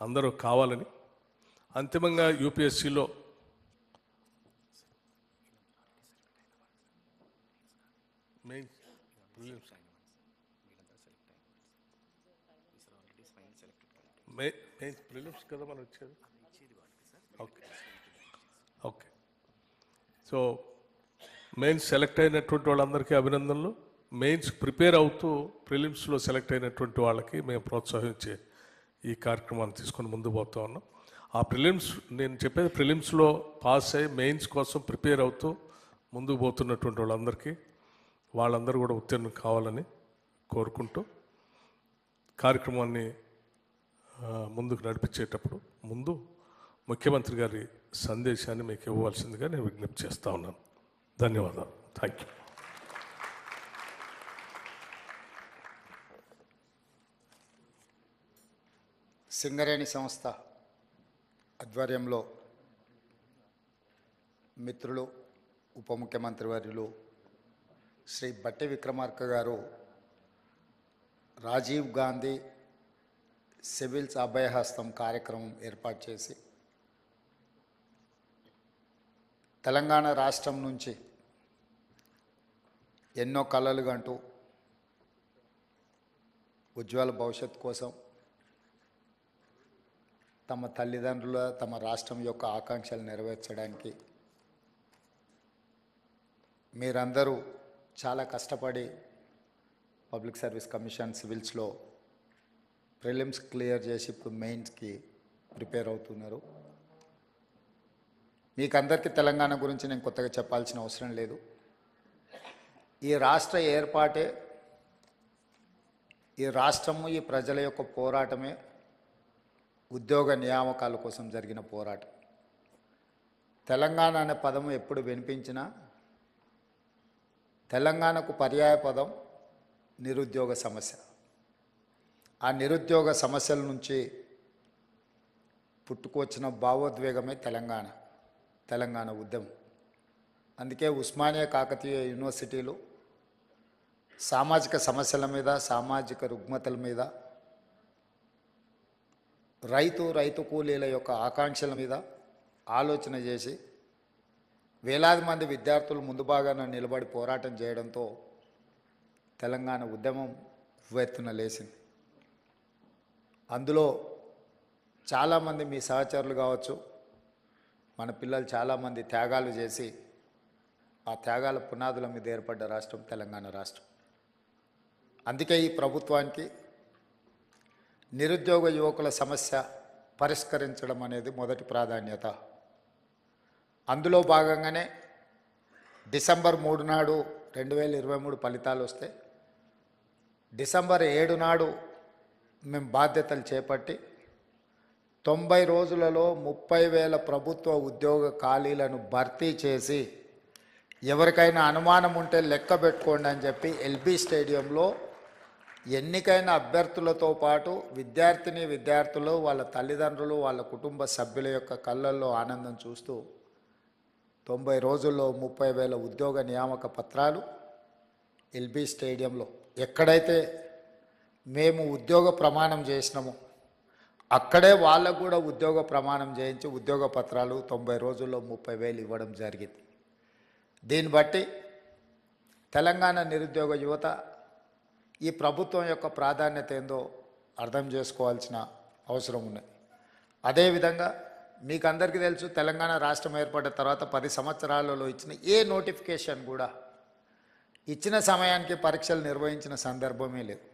అందరూ కావాలని, అంతిమంగా యూపీఎస్సీలో మెయిన్స్ ప్రిలిమ్స్ కదా మనం వచ్చేది. Okay okay. So mains select అయినటువంటి వాళ్ళందరికీ అభినందనలు. మెయిన్స్ ప్రిపేర్ అవుతూ ప్రిలిమ్స్లో సెలెక్ట్ అయినటువంటి వాళ్ళకి మేము ప్రోత్సహించే ఈ కార్యక్రమాన్ని తీసుకొని ముందు పోతూ ఉన్నాం. ఆ ప్రిలిమ్స్, నేను చెప్పేది ప్రిలిమ్స్లో పాస్ అయ్యి మెయిన్స్ కోసం ప్రిపేర్ అవుతూ ముందుకు పోతున్నటువంటి వాళ్ళందరూ కూడా ఉత్తీర్ణం కావాలని కోరుకుంటూ కార్యక్రమాన్ని ముందుకు నడిపించేటప్పుడు ముందు ముఖ్యమంత్రి గారి సందేశాన్ని మీకు ఇవ్వవలసిందిగా నేను విజ్ఞప్తి చేస్తూ ఉన్నాను. ధన్యవాదాలు. Thank you. సింగరేణి సంస్థ ఆధ్వర్యంలో మిత్రులు, ఉప ముఖ్యమంత్రి వర్యులు శ్రీ బట్టి విక్రమార్క గారు రాజీవ్ గాంధీ సివిల్స్ అభయహస్తం కార్యక్రమం ఏర్పాటు చేసి తెలంగాణ రాష్ట్రం నుంచి ఎన్నో కలలు కంటూ ఉజ్వల భవిష్యత్తు కోసం తమ తల్లిదండ్రుల, తమ రాష్ట్రం యొక్క ఆకాంక్షలు నెరవేర్చడానికి మీరందరూ చాలా కష్టపడి పబ్లిక్ సర్వీస్ కమిషన్ సివిల్స్లో ప్రిలిమ్స్ క్లియర్ చేసి ఇప్పుడు మెయిన్స్కి ప్రిపేర్ అవుతున్నారు. మీకు అందరికీ తెలంగాణ గురించి నేను కొత్తగా చెప్పాల్సిన అవసరం లేదు. ఈ రాష్ట్ర ఏర్పాటే, ఈ రాష్ట్రము, ఈ ప్రజల యొక్క పోరాటమే ఉద్యోగ నియామకాల కోసం జరిగిన పోరాటం. తెలంగాణ అనే పదము ఎప్పుడు వినిపించినా తెలంగాణకు పర్యాయ పదం నిరుద్యోగ సమస్య. ఆ నిరుద్యోగ సమస్యల నుంచి పుట్టుకొచ్చిన భావోద్వేగమే తెలంగాణ ఉద్యమం. అందుకే ఉస్మానియా కాకతీయ యూనివర్సిటీలు సామాజిక సమస్యల మీద, సామాజిక రుగ్మతల మీద, రైతు కూలీల యొక్క ఆకాంక్షల మీద ఆలోచన చేసి వేలాది మంది విద్యార్థులు ముందు భాగాన నిలబడి పోరాటం చేయడంతో తెలంగాణ ఉద్యమం ఉవ్వెత్తున లేచింది. అందులో చాలామంది మీ సహచరులు కావచ్చు, మన పిల్లలు చాలామంది త్యాగాలు చేసి ఆ త్యాగాల పునాదుల మీద ఏర్పడ్డ రాష్ట్రం తెలంగాణ రాష్ట్రం. అందుకే ఈ ప్రభుత్వానికి నిరుద్యోగ యువకుల సమస్య పరిష్కరించడం అనేది మొదటి ప్రాధాన్యత. అందులో భాగంగానే డిసెంబర్ 3 నాడు 2023 ఫలితాలు వస్తే డిసెంబర్ 7 నాడు మేము బాధ్యతలు చేపట్టి 90 రోజులలో 30,000 ప్రభుత్వ ఉద్యోగ ఖాళీలను భర్తీ చేసి ఎవరికైనా అనుమానం ఉంటే లెక్క పెట్టుకోండి అని చెప్పి ఎల్బీ స్టేడియంలో ఎన్నికైన అభ్యర్థులతో పాటు విద్యార్థులు, వాళ్ళ తల్లిదండ్రులు, వాళ్ళ కుటుంబ సభ్యుల యొక్క కళ్ళల్లో ఆనందం చూస్తూ 90 రోజుల్లో 30,000 ఉద్యోగ నియామక పత్రాలు ఎల్బీ స్టేడియంలో ఎక్కడైతే మేము ఉద్యోగ ప్రమాణం చేసినామో అక్కడే వాళ్ళకు కూడా ఉద్యోగ ప్రమాణం చేయించి ఉద్యోగ పత్రాలు 90 రోజుల్లో 30,000 ఇవ్వడం జరిగింది. దీన్ని బట్టి తెలంగాణ నిరుద్యోగ యువత ఈ ప్రభుత్వం యొక్క ప్రాధాన్యత ఏందో అర్థం చేసుకోవాల్సిన అవసరం ఉన్నది. అదేవిధంగా మీకు అందరికీ తెలుసు, తెలంగాణ రాష్ట్రం ఏర్పడిన తర్వాత 10 సంవత్సరాలలో ఇచ్చిన ఏ నోటిఫికేషన్ కూడా ఇచ్చిన సమయానికి పరీక్షలు నిర్వహించిన సందర్భమే లేదు.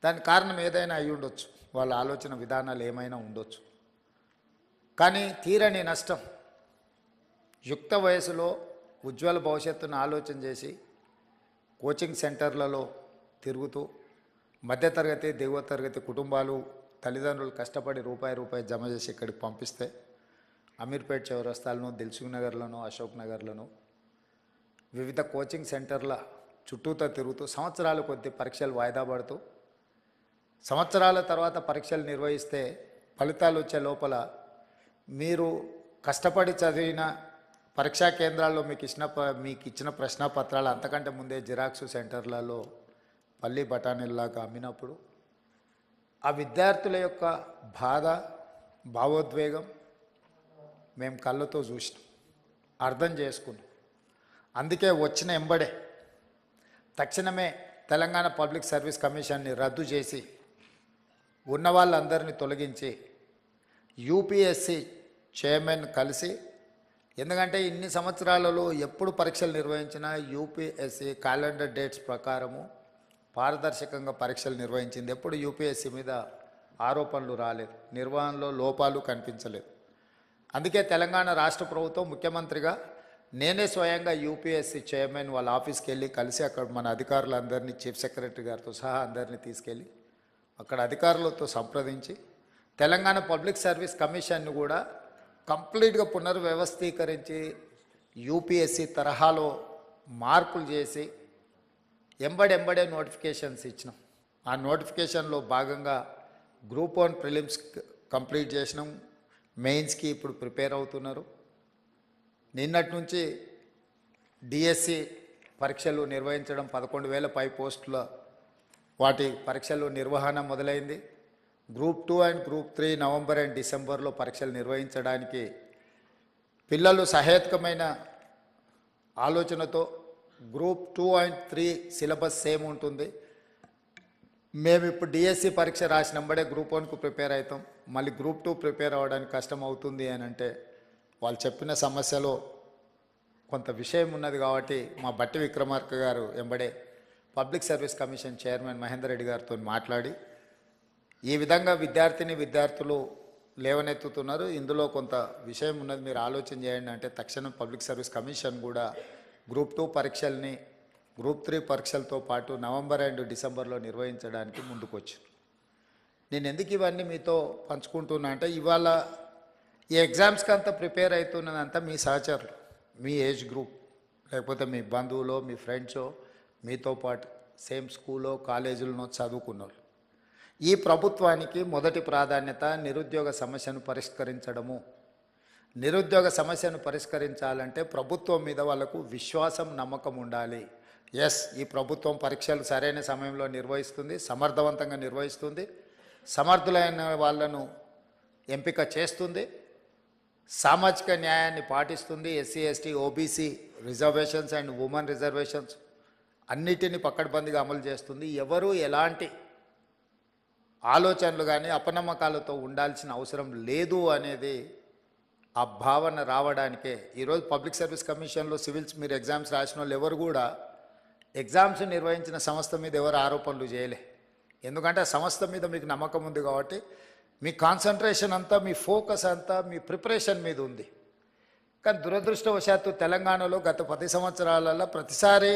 దానికి కారణం ఏదైనా అయి ఉండొచ్చు, వాళ్ళ ఆలోచన విధానాలు ఏమైనా ఉండొచ్చు. కానీ తీరని నష్టం, యుక్త వయసులో ఉజ్వల భవిష్యత్తును ఆలోచన చేసి కోచింగ్ సెంటర్లలో తిరుగుతూ మధ్యతరగతి దిగువ తరగతి కుటుంబాలు తల్లిదండ్రులు కష్టపడి రూపాయి జమ చేసి ఇక్కడికి పంపిస్తే అమీర్పేట్ చౌరస్తాలను, దిల్సుఖ్ నగర్లను, అశోక్ నగర్లను వివిధ కోచింగ్ సెంటర్ల చుట్టూతో తిరుగుతూ సంవత్సరాల కొద్ది పరీక్షలు వాయిదా పడుతూ సంవత్సరాల తర్వాత పరీక్షలు నిర్వహిస్తే ఫలితాలు వచ్చే లోపల మీరు కష్టపడి చదివిన పరీక్షా కేంద్రాల్లో మీకు ఇచ్చిన ప్రశ్నపత్రాలు అంతకంటే ముందే జిరాక్స్ సెంటర్లలో పల్లి బఠానీల్లాగా అమ్మినప్పుడు ఆ విద్యార్థుల యొక్క బాధ, భావోద్వేగం మేము కళ్ళతో చూసినాం, అర్థం చేసుకున్నాం. అందుకే వచ్చిన ఎంబడే తక్షణమే తెలంగాణ పబ్లిక్ సర్వీస్ కమిషన్ని రద్దు చేసి ఉన్న వాళ్ళందరినీ తొలగించి యూపీఎస్సి చైర్మన్ కలిసి, ఎందుకంటే ఇన్ని సంవత్సరాలలో ఎప్పుడు పరీక్షలు నిర్వహించినా యూపీఎస్సి క్యాలెండర్ డేట్స్ ప్రకారము పారదర్శకంగా పరీక్షలు నిర్వహించింది. ఎప్పుడు యూపీఎస్సి మీద ఆరోపణలు రాలేదు, నిర్వహణలో లోపాలు కనిపించలేదు. అందుకే తెలంగాణ రాష్ట్ర ప్రభుత్వం ముఖ్యమంత్రిగా నేనే స్వయంగా యూపీఎస్సి చైర్మన్ వాళ్ళ ఆఫీస్కి వెళ్ళి కలిసి అక్కడ మన అధికారులందరినీ, చీఫ్ సెక్రటరీ గారితో సహా అందరినీ తీసుకెళ్ళి అక్కడ అధికారులతో సంప్రదించి తెలంగాణ పబ్లిక్ సర్వీస్ కమిషన్ను కూడా కంప్లీట్గా పునర్వ్యవస్థీకరించి యూపీఎస్సి తరహాలో మార్పులు చేసి ఎంబడే నోటిఫికేషన్స్ ఇచ్చినాం. ఆ నోటిఫికేషన్లో భాగంగా గ్రూప్ 1 ప్రిలిమ్స్ కంప్లీట్ చేసినాం, మెయిన్స్కి ఇప్పుడు ప్రిపేర్ అవుతున్నారు. నిన్నటి నుంచి డిఎస్సి పరీక్షలు నిర్వహించడం 11,000 పై పోస్టుల వాటి పరీక్షలు నిర్వహణ మొదలైంది. Group 2 and group 3 November and డిసెంబర్లో పరీక్షలు నిర్వహించడానికి పిల్లలు సహేతుకమైన ఆలోచనతో గ్రూప్ 2 అండ్ 3 సిలబస్ సేమ్ ఉంటుంది. మేము ఇప్పుడు డిఎస్సి పరీక్ష రాసినంబడే గ్రూప్ 1కు ప్రిపేర్ అవుతాం, మళ్ళీ గ్రూప్ 2 ప్రిపేర్ అవ్వడానికి కష్టం అవుతుంది అని అంటే వాళ్ళు చెప్పిన సమస్యలో కొంత విషయం ఉన్నది. కాబట్టి మా బట్టి విక్రమార్క గారు ఎంబడే public service commission chairman Mahender Reddy గారితో మాట్లాడి ఈ విధంగా విద్యార్థులు లేవనెత్తుతున్నారు, ఇందులో కొంత విషయం ఉన్నది, మీరు ఆలోచన చేయండి అంటే తక్షణం పబ్లిక్ సర్వీస్ కమిషన్ కూడా గ్రూప్ 2 పరీక్షల్ని గ్రూప్ 3 పరీక్షలతో పాటు నవంబర్ అండ్ డిసెంబర్లో నిర్వహించడానికి ముందుకు వచ్చింది. నేను ఎందుకు ఇవన్నీ మీతో పంచుకుంటున్నా అంటే ఇవాళ ఈ ఎగ్జామ్స్కి అంతా ప్రిపేర్ అవుతున్నదంతా మీ సహచరులు, మీ ఏజ్ గ్రూప్, లేకపోతే మీ బంధువులో, మీ ఫ్రెండ్సో, మీతో పాటు సేమ్ స్కూల్లో కాలేజీలను చదువుకున్న వాళ్ళు. ఈ ప్రభుత్వానికి మొదటి ప్రాధాన్యత నిరుద్యోగ సమస్యను పరిష్కరించడము. నిరుద్యోగ సమస్యను పరిష్కరించాలంటే ప్రభుత్వం మీద వాళ్ళకు విశ్వాసం, నమ్మకం ఉండాలి. ఎస్, ఈ ప్రభుత్వం పరీక్షలు సరైన సమయంలో నిర్వహిస్తుంది, సమర్థవంతంగా నిర్వహిస్తుంది, సమర్థులైన వాళ్ళను ఎంపిక చేస్తుంది, సామాజిక న్యాయాన్ని పాటిస్తుంది. SC ST OBC reservations and women reservations అన్నిటినీ పకడ్బందీగా అమలు చేస్తుంది. ఎవరు ఎలాంటి ఆలోచనలు కానీ అపనమ్మకాలతో ఉండాల్సిన అవసరం లేదు అనేది ఆ భావన రావడానికే ఈరోజు పబ్లిక్ సర్వీస్ కమిషన్లో సివిల్స్ మీరు ఎగ్జామ్స్ రాసిన వాళ్ళు ఎవరు కూడా ఎగ్జామ్స్ నిర్వహించిన సంస్థ మీద ఎవరు ఆరోపణలు చేయలే. ఎందుకంటే ఆ సంస్థ మీద మీకు నమ్మకం ఉంది కాబట్టి మీ కాన్సన్ట్రేషన్ అంతా, మీ ఫోకస్ అంతా మీ ప్రిపరేషన్ మీద ఉంది. కానీ దురదృష్టవశాత్తు తెలంగాణలో గత 10 సంవత్సరాలలో ప్రతిసారి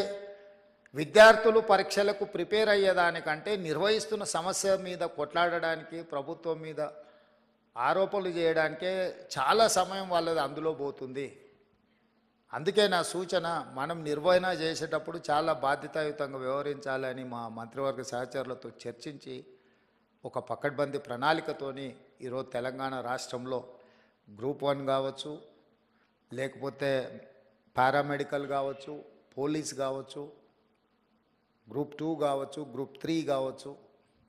విద్యార్థులు పరీక్షలకు ప్రిపేర్ అయ్యేదానికంటే నిర్వహిస్తున్న సమస్య మీద కొట్లాడడానికి, ప్రభుత్వం మీద ఆరోపణలు చేయడానికే చాలా సమయం వాళ్ళది అందులో పోతుంది. అందుకే నా సూచన, మనం నిర్వహణ చేసేటప్పుడు చాలా బాధ్యతాయుతంగా వ్యవహరించాలని మా మంత్రివర్గ సహచరులతో చర్చించి ఒక పకడ్బందీ ప్రణాళికతోని ఈరోజు తెలంగాణ రాష్ట్రంలో గ్రూప్ 1 కావచ్చు, లేకపోతే పారామెడికల్ కావచ్చు, పోలీస్ కావచ్చు, గ్రూప్ 2 కావచ్చు, గ్రూప్ 3 కావచ్చు,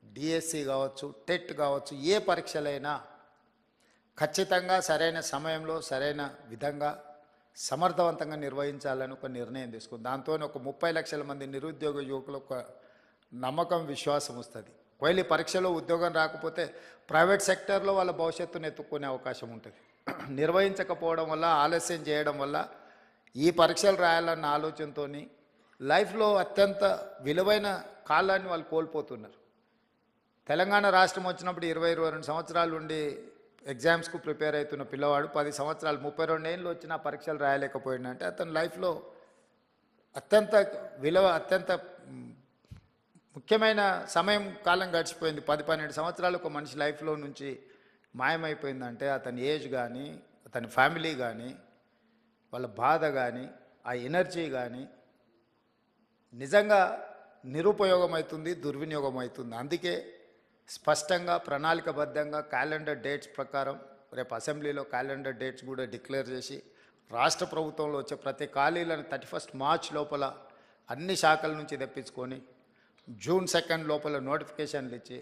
డిఎస్సి కావచ్చు, టెట్ కావచ్చు, ఏ పరీక్షలైనా ఖచ్చితంగా సరైన సమయంలో సరైన విధంగా సమర్థవంతంగా నిర్వహించాలని ఒక నిర్ణయం తీసుకుంది. దాంతో ఒక 30 లక్షల మంది నిరుద్యోగ యువకులకు ఒక నమ్మకం, విశ్వాసం వస్తుంది. ఒకవేళ ఈ పరీక్షలో ఉద్యోగం రాకపోతే ప్రైవేట్ సెక్టర్లో వాళ్ళ భవిష్యత్తును ఎత్తుక్కునే అవకాశం ఉంటుంది. నిర్వహించకపోవడం వల్ల, ఆలస్యం చేయడం వల్ల ఈ పరీక్షలు రాయాలన్న ఆలోచనతో లైఫ్లో అత్యంత విలువైన కాలాన్ని వాళ్ళు కోల్పోతున్నారు. తెలంగాణ రాష్ట్రం వచ్చినప్పుడు 22 సంవత్సరాల నుండి ఎగ్జామ్స్కు ప్రిపేర్ అవుతున్న పిల్లవాడు 10 సంవత్సరాలు 32 ఏళ్ళు వచ్చిన పరీక్షలు రాయలేకపోయిందంటే అతని లైఫ్లో అత్యంత ముఖ్యమైన సమయం కాలం గడిచిపోయింది. 10-12 సంవత్సరాలు ఒక మనిషి లైఫ్లో నుంచి మాయమైపోయిందంటే అతని ఏజ్ కానీ, అతని ఫ్యామిలీ కానీ, వాళ్ళ బాధ కానీ, ఆ ఎనర్జీ కానీ నిజంగా నిరుపయోగం అవుతుంది, దుర్వినియోగం అవుతుంది. అందుకే స్పష్టంగా ప్రణాళికబద్ధంగా క్యాలెండర్ డేట్స్ ప్రకారం రేపు అసెంబ్లీలో క్యాలెండర్ డేట్స్ కూడా డిక్లేర్ చేసి రాష్ట్ర ప్రభుత్వంలో వచ్చే ప్రతి ఖాళీలను 31 మార్చ్ లోపల అన్ని శాఖల నుంచి తెప్పించుకొని జూన్ 2 లోపల నోటిఫికేషన్లు ఇచ్చి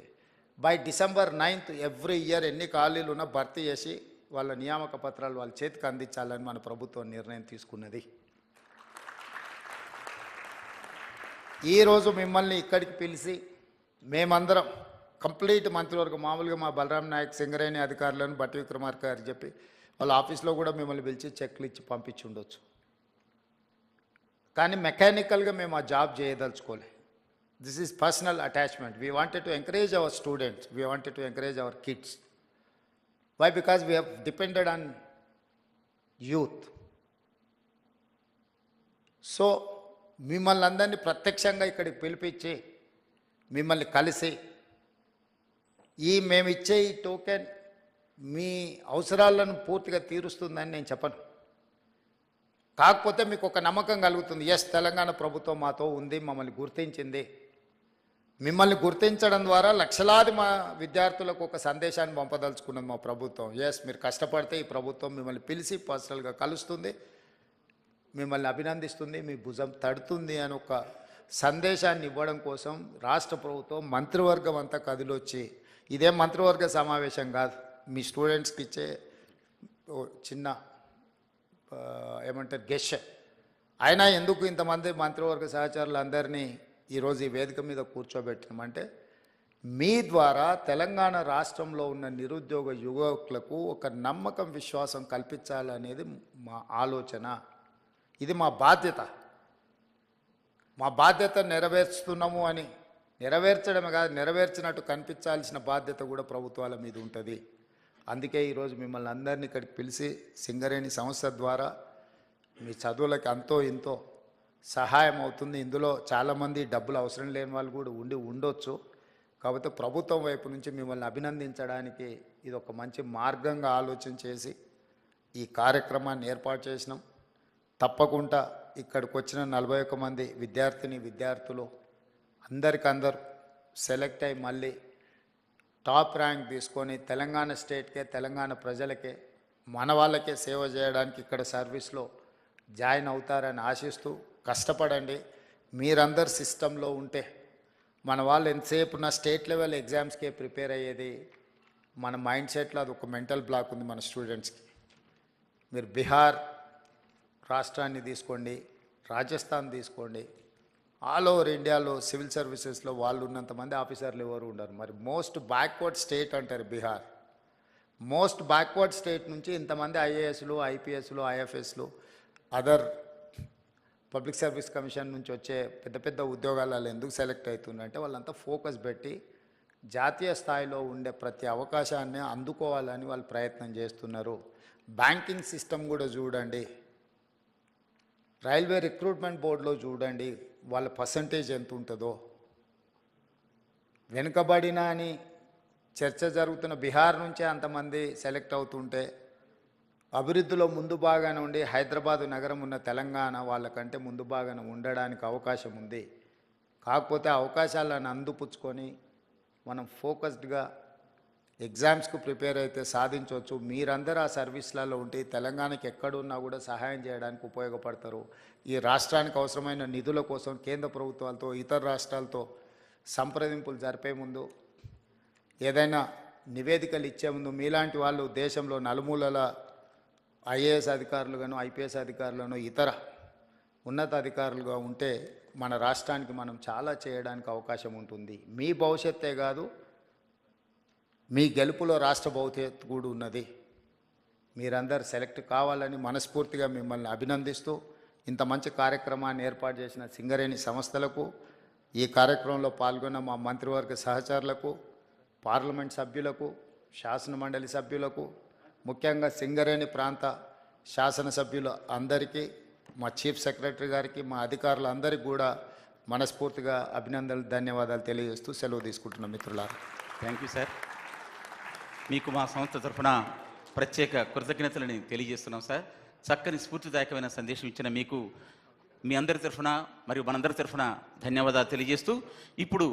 బై December 9 ఎవ్రీ ఇయర్ ఎన్ని ఖాళీలు ఉన్నా భర్తీ చేసి వాళ్ళ నియామక పత్రాలు వాళ్ళ చేతికి అందించాలని మన ప్రభుత్వం నిర్ణయం తీసుకున్నది. ఈరోజు మిమ్మల్ని ఇక్కడికి పిలిచి మేమందరం కంప్లీట్ మంత్రివర్గం, మామూలుగా మా బలరాం నాయక్, సింగరేణి అధికారులను, బట్టి విక్రమార్క గారు చెప్పి వాళ్ళ ఆఫీస్లో కూడా మిమ్మల్ని పిలిచి చెక్లు ఇచ్చి పంపించి ఉండొచ్చు. కానీ మెకానికల్గా మేము ఆ జాబ్ చేయదలుచుకోలే. This is personal attachment. We wanted to encourage our students, we wanted to encourage our kids. Why? Because we have depended on youth. So మిమ్మల్ని అందరినీ ప్రత్యక్షంగా ఇక్కడికి పిలిపించి మిమ్మల్ని కలిసి మేమిచ్చే ఈ టోకెన్ మీ అవసరాలను పూర్తిగా తీరుస్తుందని నేను చెప్పను. కాకపోతే మీకు ఒక నమ్మకం కలుగుతుంది, ఎస్ తెలంగాణ ప్రభుత్వం మాతో ఉంది, మమ్మల్ని గుర్తించింది. మిమ్మల్ని గుర్తించడం ద్వారా లక్షలాది మా విద్యార్థులకు ఒక సందేశాన్ని పంపదలుచుకున్నది మా ప్రభుత్వం. ఎస్ మీరు కష్టపడితే ఈ ప్రభుత్వం మిమ్మల్ని పిలిచి పర్సనల్గా కలుస్తుంది, మిమ్మల్ని అభినందిస్తుంది, మీ భుజం తడుతుంది అని ఒక సందేశాన్ని ఇవ్వడం కోసం రాష్ట్ర ప్రభుత్వం మంత్రివర్గం అంతా కదిలొచ్చి, ఇదేం మంత్రివర్గ సమావేశం కాదు, మీ స్టూడెంట్స్కి ఇచ్చే చిన్న ఏమంటారు గెస్ట్. అయినా ఎందుకు ఇంతమంది మంత్రివర్గ సహచరులందరినీ ఈరోజు ఈ వేదిక మీద కూర్చోబెట్టినామంటే మీ ద్వారా తెలంగాణ రాష్ట్రంలో ఉన్న నిరుద్యోగ యువకులకు ఒక నమ్మకం, విశ్వాసం కల్పించాలనేది మా ఆలోచన. ఇది మా బాధ్యత. మా బాధ్యత నెరవేర్చుతున్నాము అని నెరవేర్చడమే కాదు, నెరవేర్చినట్టు కనిపించాల్సిన బాధ్యత కూడా ప్రభుత్వాల మీద ఉంటుంది. అందుకే ఈరోజు మిమ్మల్ని అందరినీ ఇక్కడికి పిలిచి సింగరేణి సంస్థ ద్వారా మీ చదువులకి అంతో ఇంతో సహాయం అవుతుంది. ఇందులో చాలామంది డబ్బులు అవసరం లేని వాళ్ళు కూడా ఉండొచ్చు. కాబట్టి ప్రభుత్వం వైపు నుంచి మిమ్మల్ని అభినందించడానికి ఇది ఒక మంచి మార్గంగా ఆలోచన చేసి ఈ కార్యక్రమాన్ని ఏర్పాటు చేసినాం. తప్పకుండా ఇక్కడికి వచ్చిన 41 మంది విద్యార్థులు అందరికందరూ సెలెక్ట్ అయ్యి మళ్ళీ టాప్ ర్యాంక్ తీసుకొని తెలంగాణ స్టేట్కే, తెలంగాణ ప్రజలకే, మన వాళ్ళకే సేవ చేయడానికి ఇక్కడ సర్వీస్లో జాయిన్ అవుతారని ఆశిస్తూ కష్టపడండి. మీరందరు సిస్టంలో ఉంటే మన వాళ్ళు ఎంతసేపు నా స్టేట్ లెవెల్ ఎగ్జామ్స్కే ప్రిపేర్ అయ్యేది మన మైండ్ సెట్లో అది ఒక మెంటల్ బ్లాక్ ఉంది మన స్టూడెంట్స్కి. మీరు బీహార్ రాష్ట్రాన్ని తీసుకోండి, రాజస్థాన్ తీసుకోండి, ఆల్ ఓవర్ ఇండియాలో సివిల్ సర్వీసెస్లో వాళ్ళు ఉన్నంతమంది ఆఫీసర్లు ఎవరు ఉండరు. మరి మోస్ట్ బ్యాక్వర్డ్ స్టేట్ అంటారు బీహార్. మోస్ట్ బ్యాక్వర్డ్ స్టేట్ నుంచి ఇంతమంది ఐఏఎస్లు, ఐపీఎస్లు, ఐఎఫ్ఎస్లు, అదర్ పబ్లిక్ సర్వీస్ కమిషన్ నుంచి వచ్చే పెద్ద పెద్ద ఉద్యోగాలలో ఎందుకు సెలెక్ట్ అవుతుందంటే వాళ్ళంతా ఫోకస్ పెట్టి జాతీయ స్థాయిలో ఉండే ప్రతి అవకాశాన్ని అందుకోవాలని వాళ్ళు ప్రయత్నం చేస్తున్నారు. బ్యాంకింగ్ సిస్టమ్ కూడా చూడండి, రైల్వే రిక్రూట్మెంట్ బోర్డులో చూడండి వాళ్ళ పర్సంటేజ్ ఎంత ఉంటుందో. వెనుకబడిన అని చర్చ జరుగుతున్న బీహార్ నుంచే అంతమంది సెలెక్ట్ అవుతుంటే, అభివృద్ధిలో ముందు భాగాన ఉండి హైదరాబాదు నగరం ఉన్న తెలంగాణ వాళ్ళకంటే ముందు భాగాన ఉండడానికి అవకాశం ఉంది. కాకపోతే అవకాశాలను అందిపుచ్చుకొని మనం ఫోకస్డ్గా ఎగ్జామ్స్కు ప్రిపేర్ అయితే సాధించవచ్చు. మీరందరూ ఆ సర్వీస్లలో ఉంటే తెలంగాణకి ఎక్కడున్నా కూడా సహాయం చేయడానికి ఉపయోగపడతారు. ఈ రాష్ట్రానికి అవసరమైన నిధుల కోసం కేంద్ర ప్రభుత్వాలతో, ఇతర రాష్ట్రాలతో సంప్రదింపులు జరిపే ముందు, ఏదైనా నివేదికలు ఇచ్చే ముందు మీలాంటి వాళ్ళు దేశంలో నలుమూలల ఐఏఎస్ అధికారులుగాను, ఐపీఎస్ అధికారులను, ఇతర ఉన్నత అధికారులుగా ఉంటే మన రాష్ట్రానికి మనం చాలా చేయడానికి అవకాశం ఉంటుంది. మీ భవిష్యత్తే కాదు, మీ గెలుపులో రాష్ట్ర భవిష్యత్తు కూడా ఉన్నది. మీరందరూ సెలెక్ట్ కావాలని మనస్ఫూర్తిగా మిమ్మల్ని అభినందిస్తూ, ఇంత మంచి కార్యక్రమాన్ని ఏర్పాటు చేసిన సింగరేణి సంస్థలకు, ఈ కార్యక్రమంలో పాల్గొన్న మా మంత్రివర్గ సహచరులకు, పార్లమెంట్ సభ్యులకు, శాసన మండలి సభ్యులకు, ముఖ్యంగా సింగరేణి ప్రాంత శాసనసభ్యుల అందరికీ, మా చీఫ్ సెక్రటరీ గారికి, మా అధికారులందరికీ కూడా మనస్ఫూర్తిగా అభినందనలు, ధన్యవాదాలు తెలియజేస్తూ సెలవు తీసుకుంటున్నాం మిత్రులారా. Thank you sir. మీకు మా సంస్థ తరఫున ప్రత్యేక కృతజ్ఞతలని తెలియజేస్తున్నాం సార్. చక్కని స్ఫూర్తిదాయకమైన సందేశం ఇచ్చిన మీకు మీ అందరి తరఫున మరియు మనందరి తరఫున ధన్యవాదాలు తెలియజేస్తూ, ఇప్పుడు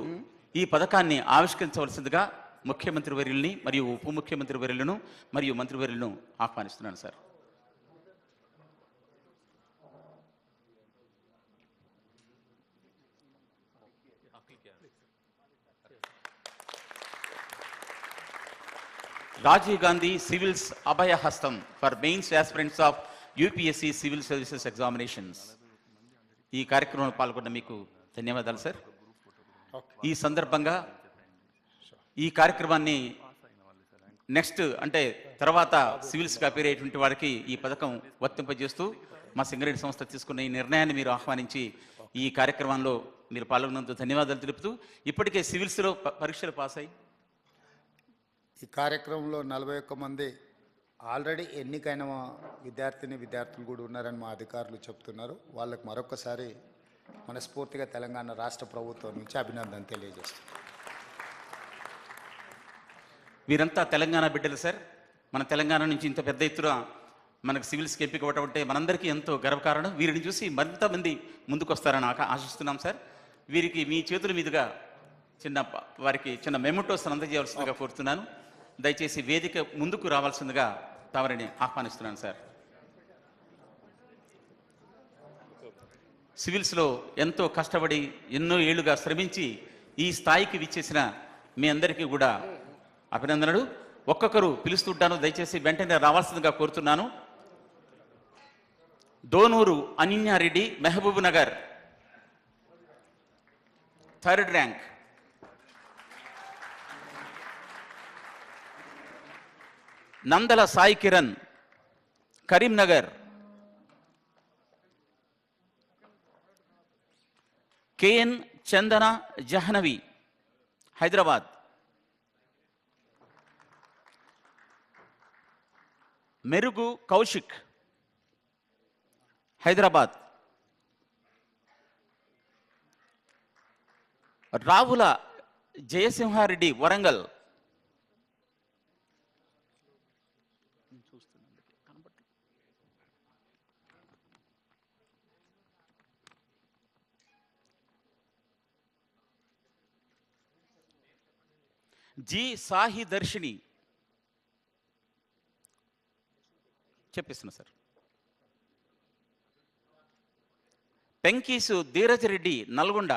ఈ పథకాన్ని ఆవిష్కరించవలసిందిగా ముఖ్యమంత్రి వర్యుల్ని మరియు ఉప ముఖ్యమంత్రి వర్యులను మరియు మంత్రివర్యులను ఆహ్వానిస్తున్నాను సార్. రాజీవ్ గాంధీ సివిల్స్ అభయ హస్తం for mains aspirants of UPSC civil services examinations. ఈ కార్యక్రమంలో పాల్గొన్న మీకు ధన్యవాదాలు సార్. ఈ సందర్భంగా ఈ కార్యక్రమాన్ని నెక్స్ట్ అంటే తర్వాత సివిల్స్కి అపేర్ అయ్యేటువంటి వారికి ఈ పథకం వర్తింపజేస్తూ మా సింగరేణి సంస్థ తీసుకున్న ఈ నిర్ణయాన్ని మీరు ఆహ్వానించి ఈ కార్యక్రమంలో మీరు పాల్గొన్నందుకు ధన్యవాదాలు తెలుపుతూ, ఇప్పటికే సివిల్స్లో పరీక్షలు పాస్ అయ్యి ఈ కార్యక్రమంలో 41 మంది ఆల్రెడీ ఎన్నికైన విద్యార్థులు కూడా ఉన్నారని మా అధికారులు చెప్తున్నారు. వాళ్ళకు మరొకసారి మనస్ఫూర్తిగా తెలంగాణ రాష్ట్ర ప్రభుత్వం నుంచి అభినందన తెలియజేస్తున్నారు. వీరంతా తెలంగాణ బిడ్డలు సార్. మన తెలంగాణ నుంచి ఇంత పెద్ద ఎత్తున మనకు సివిల్స్కి ఎంపిక అవ్వటం అంటే మనందరికీ ఎంతో గర్వకారణం. వీరిని చూసి మరింత మంది ముందుకు వస్తారని ఆశిస్తున్నాం సార్. వీరికి మీ చేతుల మీదుగా వారికి చిన్న మెమోటోస్ అందజేయవలసిందిగా కోరుతున్నాను. దయచేసి వేదిక ముందుకు రావాల్సిందిగా తమరిని ఆహ్వానిస్తున్నాను సార్. సివిల్స్లో ఎంతో కష్టపడి ఎన్నో ఏళ్లుగా శ్రమించి ఈ స్థాయికి విచ్చేసిన మీ అందరికీ కూడా అభినందనలు. ఒక్కొక్కరు పిలుస్తుంటాను, దయచేసి వెంటనే రావాల్సిందిగా కోరుతున్నాను. Donuru Ananya Reddy, Mahabub Nagar, 3rd rank. నందల Sai Kiran, Karimnagar. KN చందన జహ్నవి, హైదరాబాద్. మెరుగు కౌశిక్, హైదరాబాద్. రావుల జయసింహారెడ్డి, వరంగల్. జి సాహి దర్శిని, చెప్పిస్తున్నా sir. Penkeesu Dheeraj Reddy, Nalgonda.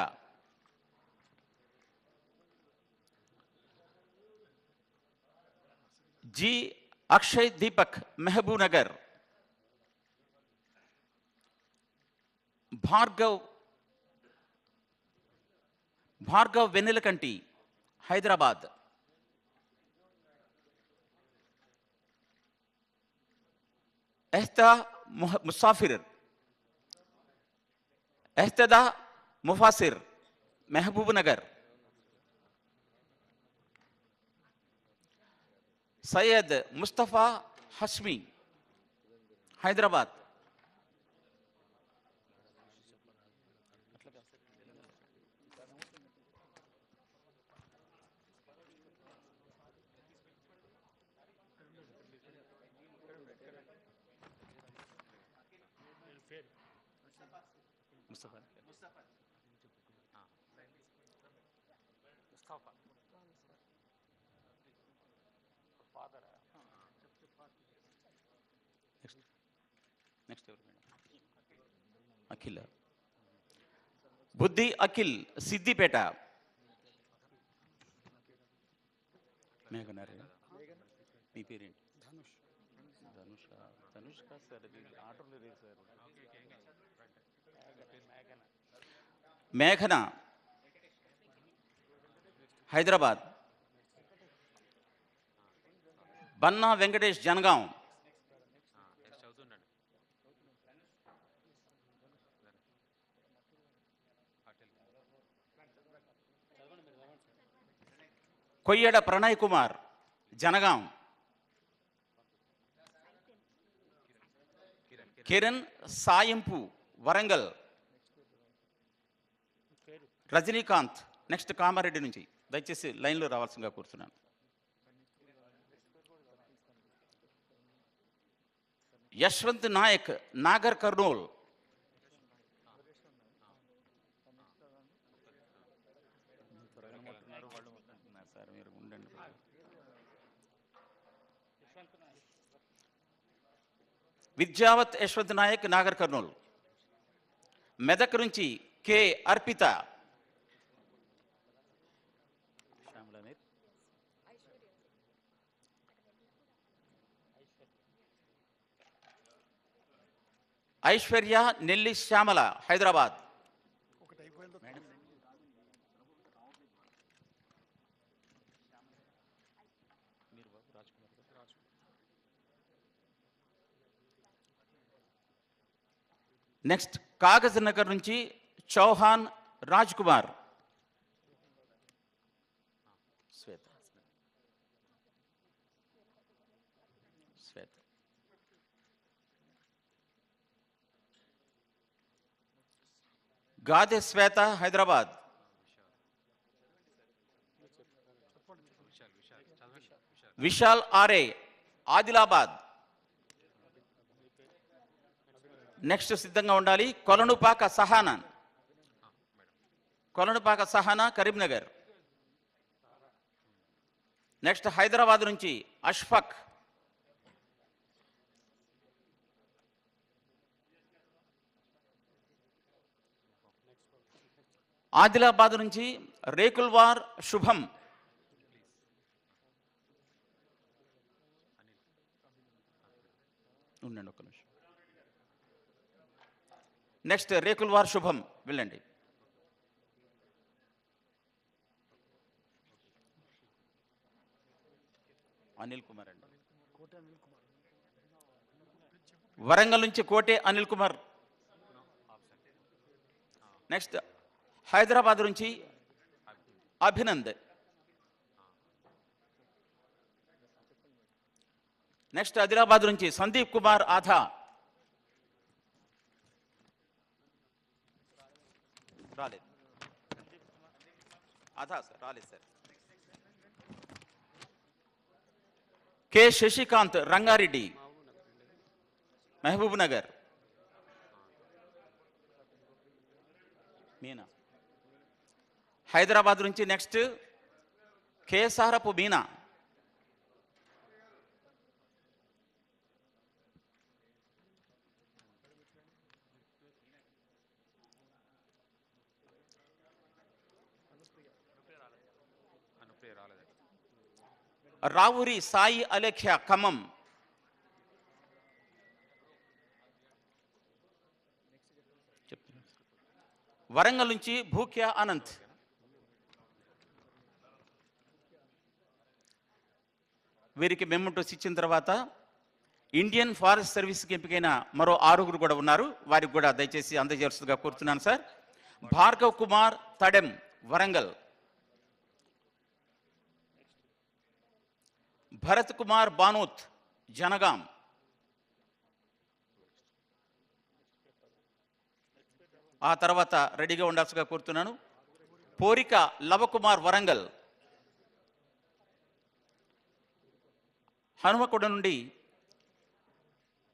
G Akshay Deepak, Mahabub Nagar. Bhargav Vennelakanti, Hyderabad. ఎహ్తదా ముఫాసిర్, Mahabub Nagar. Syed Mustafa Hashmi, Hyderabad. Next Akhil. బుద్ధి అఖిల్, సిద్దిపేట. మేఘనారే, మీ పేరేంటి? ధనుష్ కాదు సార్, ఆటోలో లేదు సార్. మేఘన, హైదరాబాద్. బన్నా వెంకటేష్, జనగాం. కొయ్యడ ప్రణయ్ కుమార్, జనగాం. కిరణ్ సాయంపు, వరంగల్. రజనీకాంత్, నెక్స్ట్ కామారెడ్డి నుంచి. దయచేసి లైన్లో రావాల్సిందిగా కోరుతున్నాను. యశ్వంత్ నాయక్, నాగర్ కర్నూల్. విద్యావత్ యశ్వంత్ నాయక్, నాగర్ కర్నూల్. మెదక్ నుంచి కె అర్పిత. ఐశ్వర్య నెల్లి శ్యామల, హైదరాబాద్. నెక్స్ట్ కాగజ్ నగర్ నుంచి చౌహాన్ రాజ్ కుమార్. శ్వేత, గాదె శ్వేత, హైదరాబాద్. విశాల్ ఆర్ఏ, ఆదిలాబాద్. నెక్స్ట్ సిద్ధంగా ఉండాలి. కొలనుపాక సహానా, కరీంనగర్. నెక్స్ట్ హైదరాబాద్ నుంచి అష్ఫక్. ఆదిలాబాద్ నుంచి రేకుల్వార్ శుభం. ఉండండి ఒక్క నిమిషం. నెక్స్ట్ రేకుల్వార్ శుభం, వెళ్ళండి. అనిల్ కుమార్ అండి. వరంగల్ నుంచి కోటే అనిల్ కుమార్. నెక్స్ట్ హైదరాబాద్ నుంచి అభినంద్. నెక్స్ట్ ఆదిలాబాద్ నుంచి సందీప్ కుమార్ ఆధా. రాలేదు సార్. కె శశికాంత్, రంగారెడ్డి, మహబూబ్ నగర్. మీనా, హైదరాబాద్ నుంచి నెక్స్ట్ కేసారపు మీనా. రావురి సాయి అలేఖ్య, ఖమ్మం. వరంగల్ నుంచి భూక్యా అనంత్. వీరికి మెమెంటోస్ ఇచ్చిన తర్వాత ఇండియన్ ఫారెస్ట్ సర్వీస్కి ఎంపికైన మరో 6 కూడా ఉన్నారు. వారికి కూడా దయచేసి అందజేయాల్సిందిగా కోరుతున్నాను సార్. భార్గవ్ కుమార్ తడెం, వరంగల్. భరత్ కుమార్ బానోత్, జనగాం. ఆ తర్వాత రెడీగా ఉండాల్సిగా కోరుతున్నాను. పోరిక లవకుమార్, వరంగల్. హనుమకొండ నుండి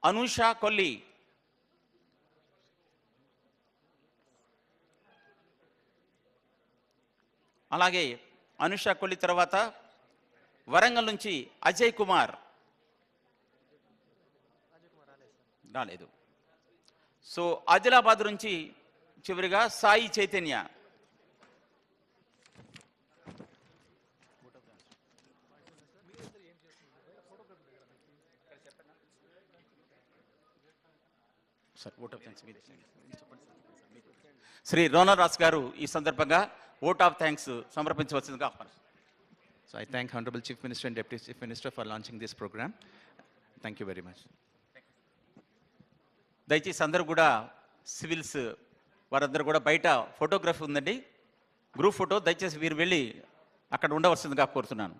అనూష కొల్లి. అలాగే అనూష కొల్లి తర్వాత వరంగల్ నుంచి అజయ్ కుమార్ రాలేదు. సో ఆదిలాబాద్ నుంచి చివరిగా సాయి చైతన్య. శ్రీ రోనర్ రాస్ గారు ఈ సందర్భంగా ఓట్ ఆఫ్ థ్యాంక్స్ సమర్పించవలసిందిగా ఆహ్వానిస్తున్నాను. So I thank Honorable Chief Minister and Deputy Chief Minister for launching this program. Thank you very much. దయచేసి అందరూ కూడా సివిల్స్ వారందరూ కూడా బయట ఫోటోగ్రఫీ ఉందండి, గ్రూప్ ఫోటో. దయచేసి వీరు వెళ్ళి అక్కడ ఉండవలసిందిగా కోరుతున్నాను.